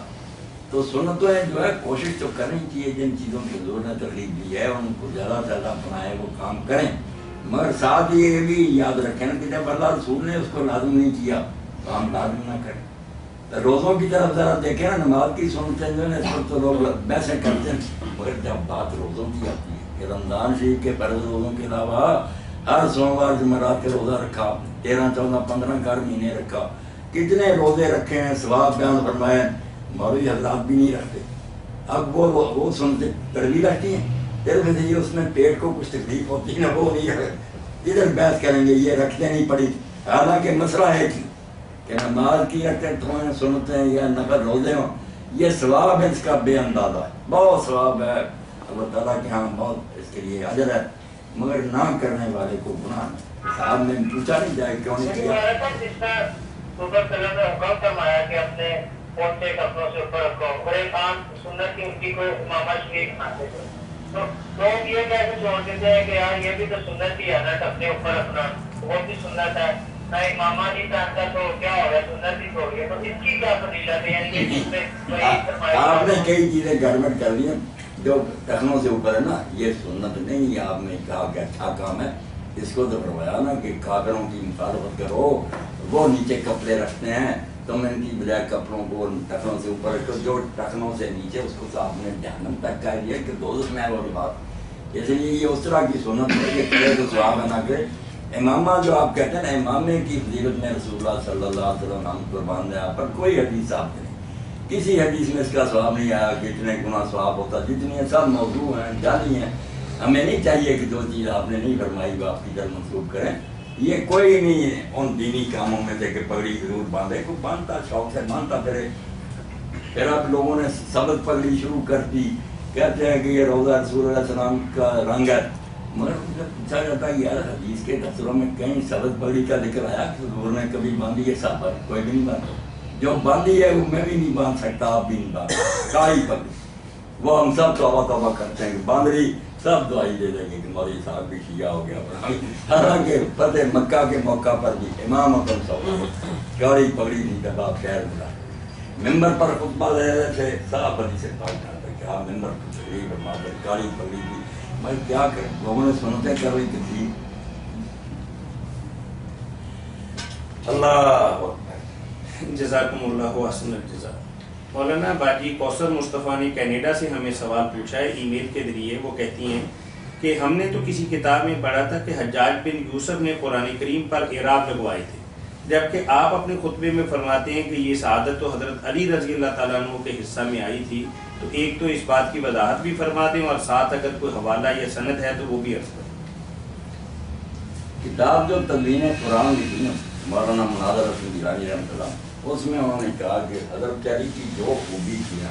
تو سنتیں جو ہے کوشش تو کریں چاہیے جن چیزوں کی حضور نے ترغیب دی ہے ان کو زیادہ سے زیادہ اپنائیں وہ کام کریں. مگر ساتھ یہ بھی یاد رکھیں کہ جب اللہ رسول نے اس کو لازم نہیں کیا تو ہم لازم نہ کریں. روزوں کی طرف ذرا دیکھیں نا، نماز کی سنتیں جو ہے نا اس پر تو لوگ بحثیں کرتے ہیں، مگر جب بات روزوں کی آتی ہے کہ رمضان شریف کے فرض روزوں کے علاوہ ہر سوموار جمعرات کے روزہ رکھا، 13 14 15 ہر مہینے رکھا، کتنے روزے رکھے ہیں، ثواب بیان فرمائے، مولوی حضرات بھی نہیں رکھتے۔ اب وہ سنتے کڑوی لگتی ہیں، پھر یہ اس میں پیٹ کو کچھ تکلیف ہوتی ہے نا، وہ نہیں رکھتے، ادھر بحث کریں گے یہ رکھتے نہیں پڑی، حالانکہ مسئلہ ہے کہ نماز کی رکعت ہوئیں، سنتے ہیں یا نفل روزے ہوں، یہ ثواب ہے، اس کا بے اندازہ ہے، بہت ثواب ہے اللہ تعالیٰ کے ہاں، بہت اس کے لیے اجر ہے، مگر نہ کرنے والے کو گناہ ہے۔ صاحب نے پوچھا نہیں جائے کیوں نہیں کیا؟ اوپر صلی اللہ حکم فرمایا کہ اپنے پوتے کپڑوں سے اوپر رکھو، اور ایک عام سنت کی ان کی کوئی امامہ شریف مانتے تھے، تو لوگ یہ کیسے چھوڑ دیتے ہیں کہ یار یہ بھی تو سنت ہی ہے نا، اپنے اوپر رکھنا وہ بھی سنت ہے، نہ امامہ نہیں پہنتا تو کیا ہو گیا، سنت ہی چھوڑ گیا، تو اس کی کیا فضیلت ہے؟ یعنی یہ چیز میں آپ نے کئی چیزیں گڑبڑ کر لی ہیں جو ٹخنوں سے اوپر ہے نا، یہ سنت نہیں، یہ آپ نے کہا کہ اچھا کام ہے، اس کو تو فرمایا نا کہ کافروں کی مخالفت کرو، وہ نیچے کپڑے رکھتے ہیں، تم ان کی بجائے کپڑوں کو ٹخنوں سے اوپر رکھو، جو ٹخنوں سے نیچے اس کو آپ نے جہنم تک کہہ دیا کہ دوزخ میں ہے وہ بات، اس لیے یہ اس طرح کی سنت ہے کہ کرے تو ثواب نہ کرے۔ امامہ جو آپ کہتے ہیں نا، امامے کی فضیلت میں رسول اللہ صلی اللہ علیہ وسلم ہم قربان دیا پر کوئی حدیث آپ نہیں، کسی حدیث میں اس کا ثواب نہیں آیا کہ اتنے گنا ثواب ہوتا، جتنی سب موضوع ہیں جعلی ہیں، ہمیں نہیں چاہیے کہ جو چیز آپ نے نہیں فرمائی وہ آپ کی طرف منسوخ کریں، یہ کوئی نہیں ان دینی کاموں میں سے کہ پگڑی ضرور باندھے، کوئی باندھتا شوق سے باندھتا پھرے، پھر اب لوگوں نے سبز پگڑی شروع کر دی، کہتے ہیں کہ یہ روزہ رسول اللہ علیہ وسلم کا رنگ ہے، مگر مجھے پوچھا جاتا ہے یار حدیث کے تفسیروں میں کہیں سبز پگڑی کا ذکر آیا کہ حضور نے کبھی باندھی ہے؟ صاحب کوئی بھی نہیں باندھا، جو باندھی ہے وہ میں بھی نہیں باندھ سکتا، آپ بھی نہیں باندھ سکتے، کائی پگڑی وہ ہم سب توبہ توبہ کرتے ہیں کہ باندھ رہی، سب دعائی دے دیں گے کہ مولوی صاحب بھی شیعہ ہو گیا، حالانکہ فتح مکہ کے موقع پر بھی امام اکرم صلی اللہ علیہ وسلم چوڑی پگڑی نہیں جب آپ شہر ملا، ممبر پر خطبہ دے رہے تھے، صاحب علی سے پاک کرتے کہ آپ ممبر پر تقریب فرما کر کالی پگڑی دی، میں کیا کریں، لوگوں نے سنتے کر رہی تھی۔ اللہ جزاکم اللہ احسن الجزا۔ مولانا باجی کوثر مصطفیٰ نے کینیڈا سے ہمیں سوال پوچھا ہے ای میل کے ذریعے، وہ کہتی ہیں کہ ہم نے تو کسی کتاب میں پڑھا تھا کہ حجاج بن یوسف نے قرآن کریم پر اعراب لگوائے تھے، جبکہ آپ اپنے خطبے میں فرماتے ہیں کہ یہ سعادت تو حضرت علی رضی اللہ تعالیٰ عنہ کے حصہ میں آئی تھی، تو ایک تو اس بات کی وضاحت بھی فرما دیں اور ساتھ اگر کوئی حوالہ یا سند ہے تو وہ بھی عرض کریں۔ کتاب جو تدوین قرآن لکھی نا مولانا مناظر حسن گیلانی رحمۃ اللہ، اس میں انہوں نے کہا کہ حضرت علی کی جو خوبی تھی نا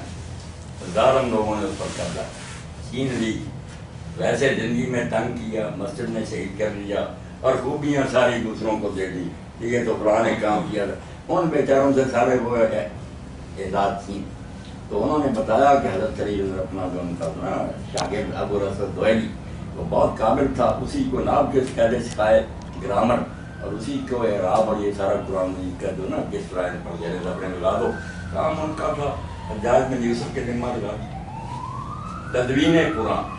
ظالم لوگوں نے اس پر قبضہ چھین لی، ویسے زندگی میں تنگ کیا، مسجد میں شہید کر لیا اور خوبیاں ساری دوسروں کو دے دی، یہ تو قرآن نے کام کیا تھا، ان بیچاروں سے سارے وہ اعزاز تھیں، تو انہوں نے بتایا کہ حضرت علی اپنا جو ان کا شاگرد ابو رسد دوئلی وہ بہت قابل تھا، اسی کو ناب کے قاعدے سکھائے گرامر، اور اسی کو اعراب اور یہ سارا قرآن مجید کا جو نا کس طرح پر جیسے زبریں لگا دو کام ان کا تھا، حجاج بن یوسف کے ذمہ لگا تدوین قرآن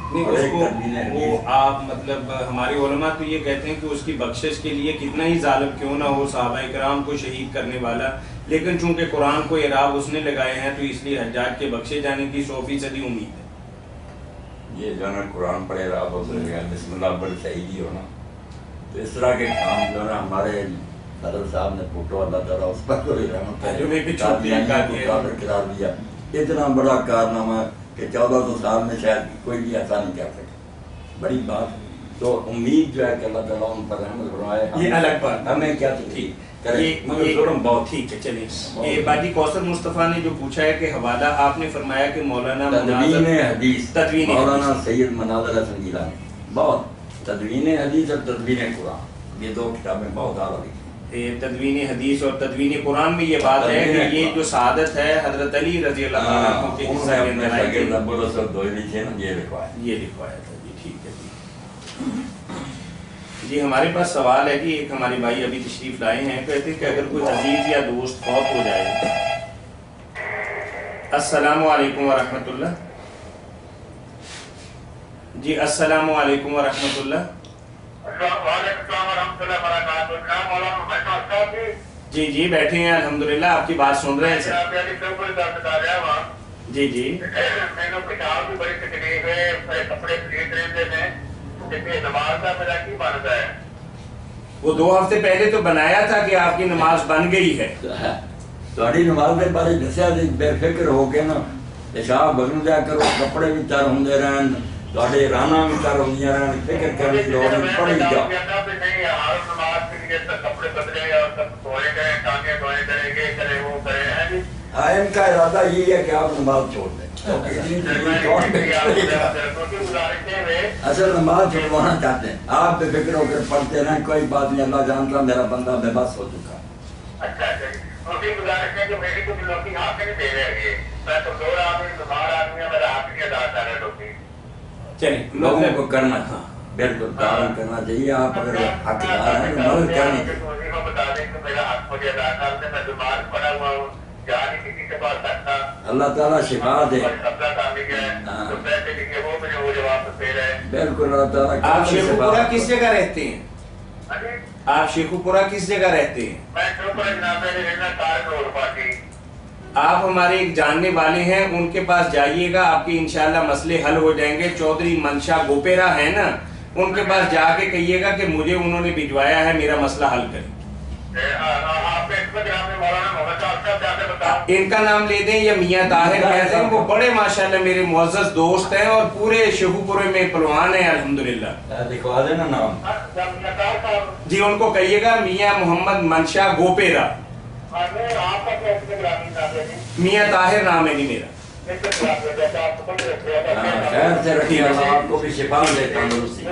وہ آپ مطلب ہمارے علماء تو یہ کہتے ہیں کہ اس کی بخشش کے لیے کتنا ہی ظالم کیوں نہ ہو، صحابہ کرام کو شہید کرنے والا، لیکن چونکہ قرآن کو اعراب اس نے لگائے ہیں تو اس لیے حجاج کے بخشے جانے کی 100% امید ہے۔ یہ جو ہے قرآن پر اعراب ہو سکے بسم اللہ بڑے شہیدی ہونا، تو اس طرح کے کام جو ہے نا ہمارے حضرت صاحب نے پھوٹو اللہ تعالیٰ اس پر قرار دیا، اتنا بڑا کارنامہ کہ 1400 سال میں شاید کوئی بھی ایسا نہیں کر سکے، بڑی بات، تو امید جو ہے کہ اللہ تعالیٰ ان پر رحمت فرمائے، یہ الگ بات، ہمیں کیا ٹھیک مگر ظلم بہت ٹھیک ہے۔ چلیں باجی کوثر مصطفیٰ نے جو پوچھا ہے کہ حوالہ آپ نے فرمایا کہ مولانا تدوین حدیث تدوین مولانا سید مناظر حسن گیلانی، بہت تدوین حدیث اور تدوین قرآن، یہ دو کتابیں بہت اعلیٰ لکھی، تدوین حدیث اور تدوین قرآن میں یہ بات ہے کہ یہ جو سعادت ہے حضرت علی رضی اللہ عنہ کے حصہ کے اندر آئی تھی، یہ لکھوایا تھا۔ جی ٹھیک ہے جی ہمارے پاس سوال ہے کہ ایک ہمارے بھائی ابھی تشریف لائے ہیں، کہتے ہیں کہ اگر کوئی عزیز یا دوست فوت ہو جائے۔ السلام علیکم ورحمۃ اللہ۔ جی السلام علیکم ورحمۃ اللہ۔ وعلیکم السلام ورحمۃ اللہ وبرکاتہ۔ جی جی بیٹھے ہیں الحمدللہ، آپ کی بات سن رہے ہیں سر۔ جی جی مینوں پیشاب کی بڑی تکلیف ہے، میرے کپڑے خرید رہتے ہیں، جتنے نماز کا میرا کی بنتا ہے؟ وہ 2 ہفتے پہلے تو بنایا تھا کہ آپ کی نماز بن گئی ہے. تھوڑی نماز کے بارے دسیا جی، بے فکر ہو کے نا پیشاب بگن دیا کرو، کپڑے بھی تر ہوندے رہن، تھوڑے رانا بھی تر ہوندیاں رہن، فکر کرنے کی لوڑ نہیں، پڑھی جاؤ. نہیں ہر نماز کے لیے کپڑے بدلے اور سب دھوئے کریں، ٹانگیں دھوئے کریں، یہ کریں وہ کریں، ہے جی. ان کا ارادہ یہ ہے کہ آپ نماز چھوڑ دیں. اصل نماز چھوڑوانا چاہتے ہیں، آپ بے فکر ہو کر پڑھتے رہیں، کوئی بات نہیں، اللہ جانتا میرا بندہ بے بس ہو چکا. اچھا اچھا جی. موٹی گزارش ہے کہ میری کچھ لوگ ہاتھ نہیں دے رہے ہیں، میں کمزور آدمی بیمار آدمی ہوں، میرا ہاتھ نہیں ادا کر رہے لوگ. چلیے لوگوں کو کرنا تھا، بالکل تعاون کرنا چاہیے. آپ اگر حقدار ہیں تو مدد کرنی چاہیے. بتا دیں کہ میرا ہاتھ مجھے ادا کر دیں، میں بیمار پڑا ہوا ہوں، جا نہیں کسی کے پاس سکتا. اللہ تعالیٰ شفا دے. قبضہ کر لیا ہے تو پیسے لکھے وہ مجھے واپس دے رہے ہیں. بالکل اللہ تعالیٰ. آپ شیخو پورہ کس جگہ رہتے ہیں؟ آپ شیخو پورہ کس جگہ رہتے ہیں؟ میں شوپر جناب رہنا تارک روڈ پارٹی. آپ ہمارے ایک جاننے والے ہیں، ان کے پاس جائیے گا، آپ کے انشاءاللہ مسئلے حل ہو جائیں گے. چودھری منشا گوپیرا ہے نا، ان کے پاس جا کے کہیے گا کہ مجھے انہوں نے بھجوایا ہے، میرا مسئلہ حل کریں. آپ مولانا محمد صاحب سے بتاؤ. ان کا نام لے دیں یا میاں طاہر کہہ دیں، وہ بڑے ماشاءاللہ میرے معزز دوست ہیں اور پورے شیخو پورے میں پلوان ہیں الحمدللہ. دکھوا دینا نام. جی ان کو کہیے گا میاں محمد منشا گوپیرا. آپ کا میاں طاہر نام ہے جی میرا. خیر سے رکھیے، اللہ آپ کو بھی شفا دے، تندرستی.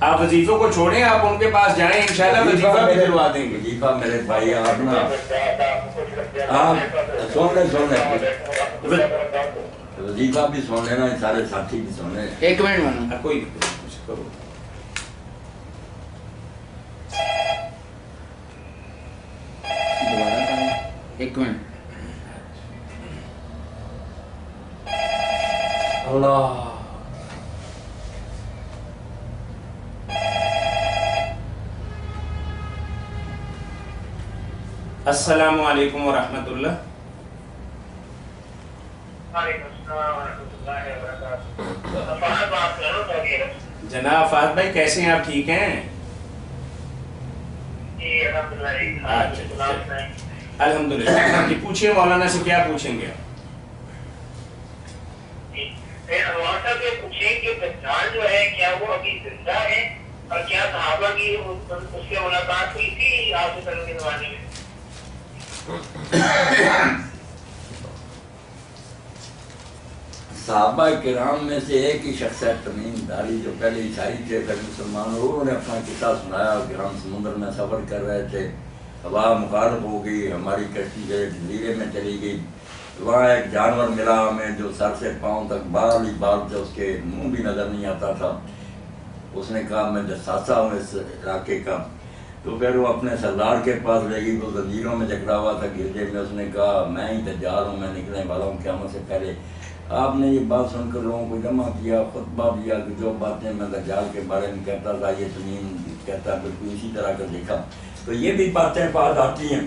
آپ وظیفوں کو چھوڑیں، آپ ان کے پاس جائیں، انشاءاللہ وظیفہ بھی دلوا دیں گے. وظیفہ میرے بھائی آپ نا، آپ سن لیں وظیفہ بھی سن لینا، سارے ساتھی بھی سن لیں. ایک منٹ مانو، کوئی کرو. دوبارہ کریں، ایک منٹ. اللہ. السلام علیکم ورحمۃ اللہ. جناب فہد بھائی کیسے ہیں آپ؟ ٹھیک ہیں؟ الحمدللہ. جی پوچھیے، مولانا سے کیا پوچھیں گے آپ؟ پوچھیں کہ دجال جو ہے کیا وہ ابھی زندہ ہے، اور کیا صحابہ کی اس سے ملاقات ہوئی تھی آپ کے زمانے میں؟ صحابہ کرام میں سے ایک ہی شخص ہے تمیم داری، جو پہلے عیسائی تھے پھر مسلمان ہوئے. انہوں نے اپنا قصہ سنایا کہ ہم سمندر میں سفر کر رہے تھے، ہوا مخالف ہو گئی، ہماری کشتی جو جزیرے میں چلی گئی. وہاں ایک جانور ملا ہمیں جو سر سے پاؤں تک بال ہی بال تھے، اس کے منہ بھی نظر نہیں آتا تھا. اس نے کہا میں جساسا ہوں اس علاقے کا. تو پھر وہ اپنے سردار کے پاس لے گئی، وہ زنجیروں میں جکڑا ہوا تھا گرجے میں. اس نے کہا میں ہی دجال ہوں، میں نکلنے والا ہوں قیامت سے پہلے. آپ نے یہ بات سن کر لوگوں کو جمع کیا، خطبہ دیا کہ جو باتیں میں دجال کے بارے میں کہتا تھا یہ تمیم کہتا بالکل اسی طرح کا دیکھا. تو یہ بھی باتیں بات آتی ہیں.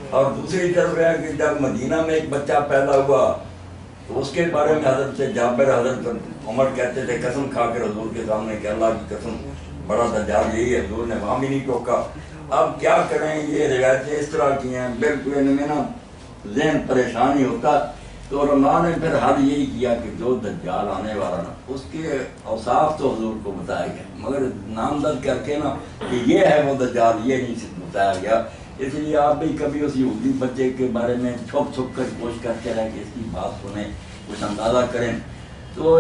اور دوسری طرف ہے کہ جب مدینہ میں ایک بچہ پیدا ہوا تو اس کے بارے میں حضرت جابر حضرت عمر کہتے تھے قسم کھا کر حضور کے سامنے کہ اللہ کی قسم بڑا دجال یہی ہے. حضور نے وہاں بھی نہیں ٹوکا. اب کیا کریں، یہ روایتیں اس طرح کی ہیں، بالکل ان میں نا ذہن پریشان ہی ہوتا. تو علماء نے پھر حل یہی کیا کہ جو دجال آنے والا نا اس کے اوصاف تو حضور کو بتایا گیا، مگر نامزد کر کے نا کہ یہ ہے وہ دجال یہ نہیں بتایا گیا. اس لیے آپ بھی کبھی اس یہودی بچے کے بارے میں چھپ چھپ کر کوشش کرتے رہے کہ اس کی بات سنیں، کچھ اندازہ کریں. تو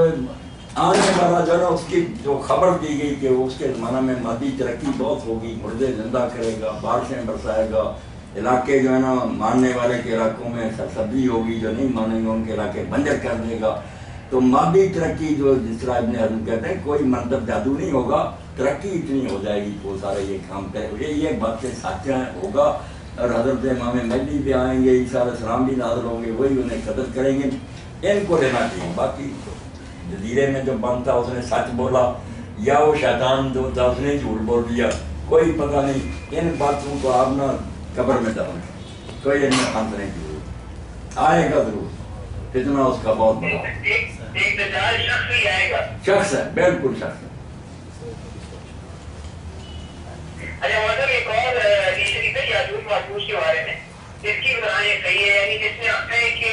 آنے والا جو ہے نا اس کی جو خبر دی گئی کہ اس کے زمانہ میں مادی ترقی بہت ہوگی، مردے زندہ کرے گا، بارشیں برسائے گا، علاقے جو ہے نا ماننے والے کے علاقوں میں سرسبزی ہوگی، جو نہیں مانیں گے ان کے علاقے بنجر کر دے گا. تو مادی ترقی جو جس طرح ابن حزم کہتے ہیں کوئی منتر جادو نہیں ہوگا، ترقی اتنی ہو جائے گی وہ سارے یہ کام کرے. یہ باتیں سچ ہوگا. اور حضرت امام مہدی بھی آئیں گے، عیسیٰ علیہ السلام بھی نازل ہوں گے، وہی انہیں قدر کریں گے. ان کو لینا چاہیے. باقی جزیرے میں جو بند تھا اس نے سچ بولا یا وہ شیطان جو تھا اس نے جھوٹ بول دیا، کوئی پتہ نہیں. ان باتوں کو آپ نا قبر میں دفن، کوئی ان میں پھنسنے کی ضرورت. آئے گا ضرور، فتنہ اس کا بہت بڑا ایک دجال شخص ہی آئے گا، شخص ہے، بالکل شخص ہے۔ اچھا مطلب ایک اور حدیث ہے یاجوج ماجوج کے بارے میں، اس کی بتائیں صحیح ہے، یعنی جس میں آتا ہے کہ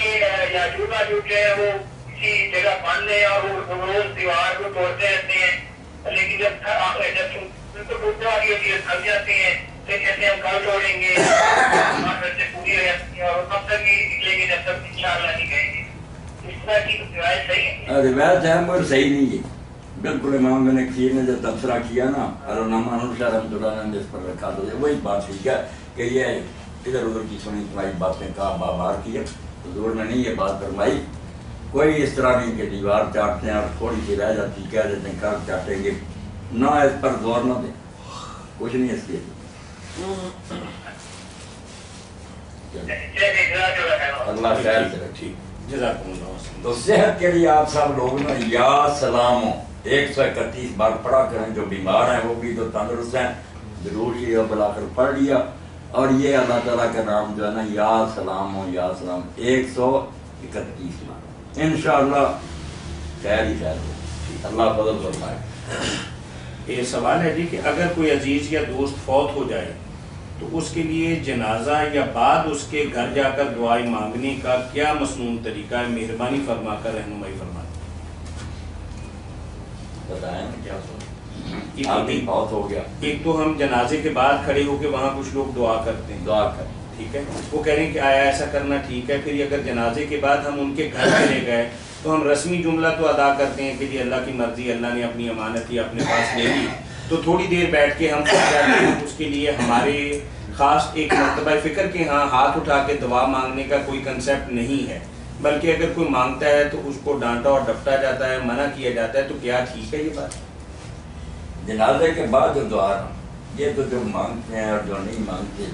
یاجوج ماجوج جو ہے وہ کسی جگہ بند ہے اور وہ روز دیوار کو توڑتے رہتے ہیں، لیکن جب ان کو ٹوٹنے والی ہوتی ہے تھک جاتے ہیں، پھر کہتے ہیں ہم کل توڑیں گے، پوری ہو جاتی ہے اور کب تک نہیں نکلیں گے جب تک انشاءاللہ نہیں کہیں گے، اس طرح کی روایت صحیح ہے؟ روایت ہے مگر صحیح نہیں ہے بالکل۔ امام ابن کثیر نے جو تبصرہ کیا نا علامہ انصار رحمۃ اللہ نے جس پر رکھا تو وہی بات ٹھیک ہے کہ یہ ادھر ادھر کی سنی سنائی باتیں کہا بار کی ہے، حضور نے نہیں یہ بات فرمائی۔ کوئی اس طرح نہیں کہ دیوار چاٹتے ہیں اور تھوڑی سی رہ جاتی کہہ دیتے ہیں کل چاٹیں گے، نہ اس پر زور نہ دیں، کچھ نہیں اس لیے۔ اللہ خیر سے رکھیے۔ جزاکم اللہ۔ تو صحت کے لیے آپ سب لوگ نا یا سلام 131 بار پڑھا کریں، جو بیمار ہیں وہ بھی تو تندرست ہیں، ضرور ہی بلا کر پڑھ لیا، اور یہ اللہ تعالیٰ کا نام جو ہے نا یا سلام 131 بار، انشاءاللہ خیر ہی خیر ہو، اللہ فضل فرمائے۔ یہ سوال ہے جی کہ اگر کوئی عزیز یا دوست فوت ہو جائے تو اس کے لیے جنازہ یا بعد اس کے گھر جا کر دعائیں مانگنے کا کیا مسنون طریقہ ہے؟ مہربانی فرما کر رہنمائی فرمائیں۔ بتائیں کیا آدمی بہت ہو گیا، ایک تو ہم جنازے کے بعد کھڑے ہو کے وہاں کچھ لوگ دعا کرتے ہیں، دعا کر، ٹھیک ہے، وہ کہہ رہے ہیں کہ آیا ایسا کرنا ٹھیک ہے، پھر اگر جنازے کے بعد ہم ان کے گھر چلے گئے تو ہم رسمی جملہ تو ادا کرتے ہیں کہ جی اللہ کی مرضی، اللہ نے اپنی امانت ہی اپنے پاس لے لی، تو تھوڑی دیر بیٹھ کے ہم جاتے ہیں، اس کے لیے ہمارے خاص ایک مرتبہ فکر کے ہاں ہاتھ اٹھا کے دعا مانگنے کا کوئی کنسیپٹ نہیں ہے، بلکہ اگر کوئی مانگتا ہے تو اس کو ڈانٹا اور ڈپٹا جاتا ہے، منع کیا جاتا ہے، تو کیا ٹھیک ہے یہ بات؟ جنازے کے بعد جو دعا، یہ تو جو مانگتے ہیں اور جو نہیں مانگتے،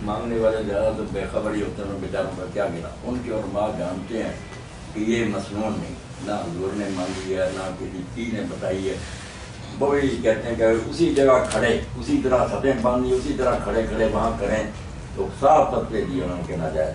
مانگنے والے زیادہ تو بے خبر ہی ہوتے ہیں، بیچاروں کا کیا گرا، ان کے علماء جانتے ہیں کہ یہ مسنون نہیں، نہ حضور نے مانگی ہے نہ کسی چیز نے بتائی ہے، وہی کہتے ہیں کہ اسی جگہ کھڑے، اسی طرح سطح باندھی، اسی طرح کھڑے کھڑے وہاں کریں، تو صاف پتے دیے انہوں نے کہنا جائے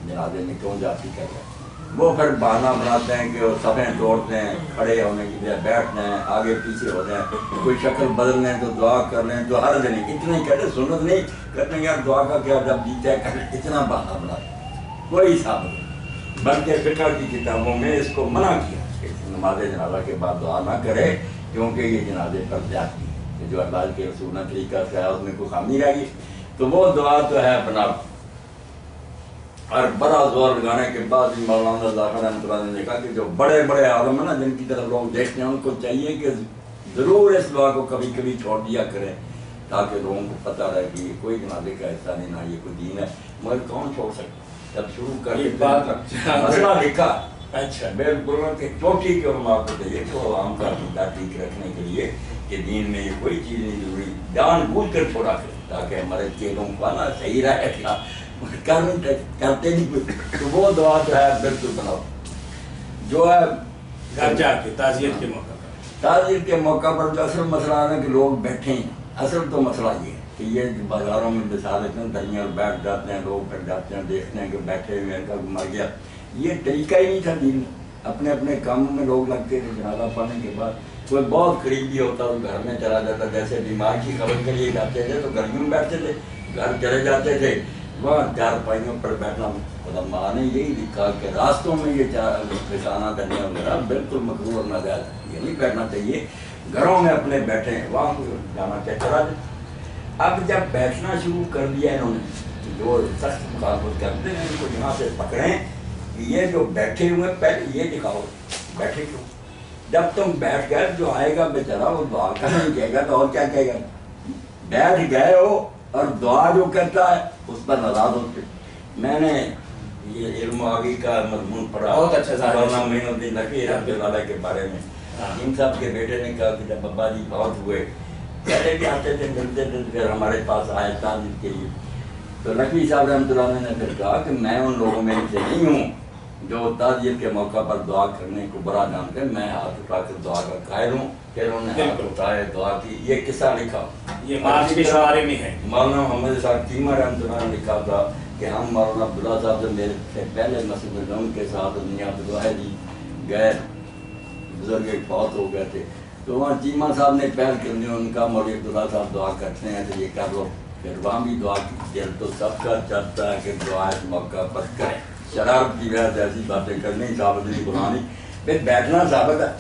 جنازے میں کیوں جاتی کر رہے ہیں۔ وہ پھر بہانہ بناتے ہیں کہ وہ سطح توڑتے ہیں، کھڑے ہونے کی بجائے بیٹھ جائیں، آگے پیچھے ہو جائیں، کوئی شکل بدل لیں تو دعا کر لیں، تو ہر دن اتنا ہی کہتے، سنت نہیں کہتے ہیں یار دعا کا کیا جب جی طے کر، اتنا بہانہ بناتے کوئی حساب نہیں، بلکہ فقہ کی کتابوں میں اس کو منع کیا کہ نماز جنازہ کے بعد دعا نہ کرے، کیونکہ یہ جنازے پر جاتی ہے، جو اللہ کے رسول نے طریقہ سے اس میں کوئی خامی رہ گئی، تو وہ دعا تو ہے بنا، اور بڑا زور لگانے کے بعد مولانا ظافر رحمۃ اللہ نے کہا کہ جو بڑے بڑے عالم ہیں نا جن کی طرف لوگ دیکھتے ہیں، ان کو چاہیے کہ ضرور اس دعا کو کبھی کبھی چھوڑ دیا کریں، تاکہ لوگوں کو پتہ رہے کہ یہ کوئی جنازے کا حصہ نہیں، نہ یہ کوئی دین ہے، مگر کون چھوڑ سکتا؟ جب شروع کر کے مسئلہ لکھا، اچھا بالکل کہ چوٹی کے علماء کو چاہیے کہ وہ عام کا تحقیق رکھنے کے لیے کہ دین میں یہ کوئی چیز نہیں ضروری، جان بوجھ کر چھوڑا کرے تاکہ ہمارے چیزوں کو نا صحیح رہے گا، کرتے نہیں کچھ، تو وہ دعا جو ہے بالکل بناؤ، جو ہے گھر جا کے تعزیت کے موقع پر، تعزیت کے موقع پر جو اصل مسئلہ ہے کہ لوگ بیٹھے ہیں، اصل تو مسئلہ یہ ہے کہ یہ بازاروں میں بچا لیتے ہیں، درمیان بیٹھ جاتے ہیں لوگ، پھر جاتے ہیں دیکھتے ہیں کہ بیٹھے ہوئے ہیں، کل مر گیا، یہ طریقہ ہی نہیں تھا دین، اپنے اپنے کاموں میں لوگ لگتے تھے، جنازہ پڑھنے کے بعد کوئی بہت قریبی ہوتا تو گھر میں چلا جاتا، جیسے بیمار کی خبر کے لیے جاتے تھے تو گھر میں بیٹھتے تھے، گھر چلے جاتے تھے، وہاں چار پائیوں پر بیٹھنا، علماء نے یہی لکھا کہ راستوں میں یہ بچھانا کرنے وغیرہ بالکل مکروہ اور ناجائز، یہ نہیں بیٹھنا چاہیے، گھروں میں اپنے بیٹھے ہیں، وہاں کو جانا چاہے چلا جائے۔ اب جب بیٹھنا شروع کر دیا انہوں نے، جو سخت مخالفت کرتے ہیں ان کو یہاں سے پکڑیں، یہ جو بیٹھے ہوئے پہلے یہ دکھاؤ بیٹھے کیوں، جب تم بیٹھ گئے جو آئے گا بیچارہ وہ دعا کا نہیں کہے گا تو اور کیا کہے گا، بیٹھ گئے ہو اور دعا جو کرتا ہے اس پر ناراض ہوتے۔ میں نے یہ علم آگی کا مضمون پڑھا، بہت اچھا مولانا معین الدین نقوی رحمۃ اللہ علیہ کے بارے میں، ان صاحب کے بیٹے نے کہا کہ جب ابا جی بہت ہوئے، پہلے بھی آتے تھے ملتے تھے، پھر ہمارے پاس آئے تعزیت کے لیے، تو نقوی صاحب رحمۃ اللہ نے پھر کہا کہ میں ان لوگوں میں سے نہیں ہوں جو تعزیت کے موقع پر دعا کرنے کو برا جانتے ہیں، میں ہاتھ اٹھا کر دعا کا قائل ہوں، پھر انہوں نے ہاتھ اٹھائے دعا کی، یہ قصہ لکھا، یہ مارچ کے شمارے میں ہے، مولانا محمد صاحب تیمہ رحمۃ اللہ نے لکھا تھا کہ ہم مولانا عبداللہ صاحب سے میرے سے پہلے مسجد نظام کے ساتھ دنیا عبداللہ جی گئے، بزرگ ایک فوت ہو گئے تھے، تو وہاں چیمہ صاحب نے پہل کرنی، ان کا مولوی عبداللہ صاحب دعا کرتے ہیں تو یہ کر لو، پھر وہاں بھی دعا کی، دل تو سب کا چاہتا ہے کہ دعا اس موقع پر کریں، شرارت کی وجہ سے ایسی باتیں کرنی ثابت نہیں بلانی، پھر بیٹھنا ثابت ہے،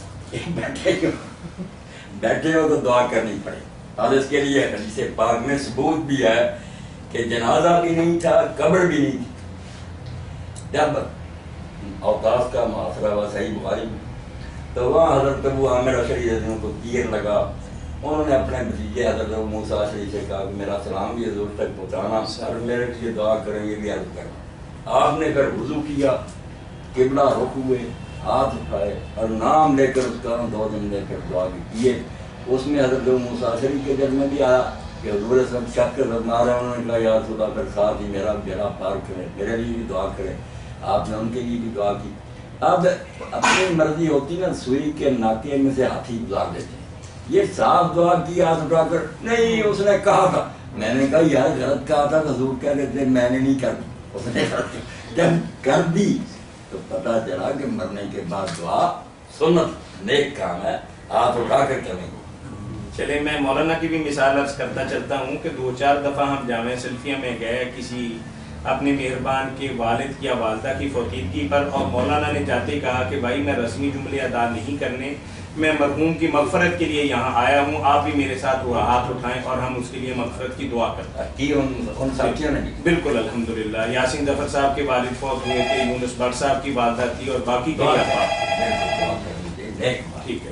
بیٹھے ہو تو دعا کرنی پڑے، اور اس کے لیے حدیث پاک میں ثبوت بھی ہے کہ جنازہ بھی نہیں تھا، قبر بھی نہیں تھی، جب اوقاف کا محاصرہ ہوا صحیح بخاری میں، تو وہاں حضرت ابو عامر اشعری رضی اللہ عنہ کو تیر لگا، انہوں نے اپنے بھتیجے حضرت ابو موسیٰ اشعری سے کہا کہ میرا سلام بھی حضور تک پہنچانا اور میرے لیے دعا کریں، یہ بھی عرض کرنا۔ آپ نے پھر وضو کیا، قبلہ رخ ہوئے، ہاتھ اٹھائے اور نام لے کر اس کا دو جملے پھر دعا بھی کیے۔ اس میں حضرت ابو موسیٰ اشعری کے دل میں بھی آیا کہ حضور صلی شک کر فرما رہے ہیں، انہوں نے کہا یا رسول اللہ پھر ساتھ ہی میرا بیڑا پار کریں، میرے لیے بھی دعا کریں۔ آپ نے ان کے لیے بھی دعا کی۔ اب اپنی مرضی ہوتی نا، سوئی کے ناکے میں سے ہاتھی گزار دیتے ہیں، یہ صاف دعا کی ہاتھ اٹھا کر نہیں، اس نے کہا تھا، میں نے کہا یار غلط کہا تھا، حضور کہہ دیتے میں نے نہیں کر دی، اس نے جب کر دی تو پتا چلا کہ مرنے کے بعد دعا سنت نیک کام ہے، ہاتھ اٹھا کر کریں گے۔ چلے میں مولانا کی بھی مثال عرض کرتا چلتا ہوں کہ 2-4 دفعہ ہم جامعہ سلفیہ میں گئے کسی اپنے مہربان کے والد یا والدہ کی فوتیدگی پر، اور مولانا نے جاتے کہا کہ بھائی میں رسمی جملے ادا نہیں کرنے، میں مرحوم کی مغفرت کے لیے یہاں آیا ہوں، آپ بھی میرے ساتھ وہ ہاتھ اٹھائیں اور ہم اس کے لیے مغفرت کی دعا کرتے ہیں۔ کی ان ساتھیوں نے بھی بالکل الحمدللہ، یاسین ظفر صاحب کے والد فوت ہوئے تھے، یونس بٹ صاحب کی والدہ تھی اور باقی کے ٹھیک ہے۔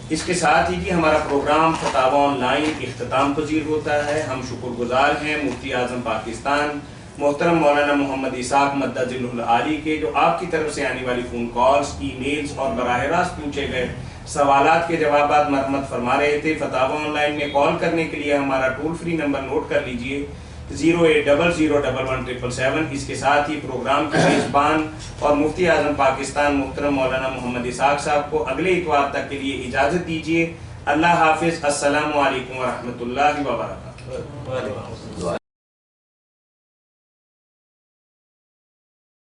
اس کے ساتھ ہی کہ ہمارا پروگرام فتاوی آن لائن اختتام پذیر ہوتا ہے۔ ہم شکر گزار ہیں مفتی اعظم پاکستان محترم مولانا محمد اسحاق مدہ ذلہ العالی کے، جو آپ کی طرف سے آنے والی فون کالز، ای میلز اور براہ راست پوچھے گئے سوالات کے جوابات مرمت فرما رہے تھے۔ فتاوی آن لائن میں کال کرنے کے لیے ہمارا ٹول فری نمبر نوٹ کر لیجئے 080011777۔ اس کے ساتھ ہی پروگرام کے میزبان اور مفتی اعظم پاکستان محترم مولانا محمد اسحاق صاحب کو اگلے اتوار تک کے لیے اجازت دیجیے۔ اللہ حافظ، السلام علیکم ورحمۃ اللہ وبرکاتہ۔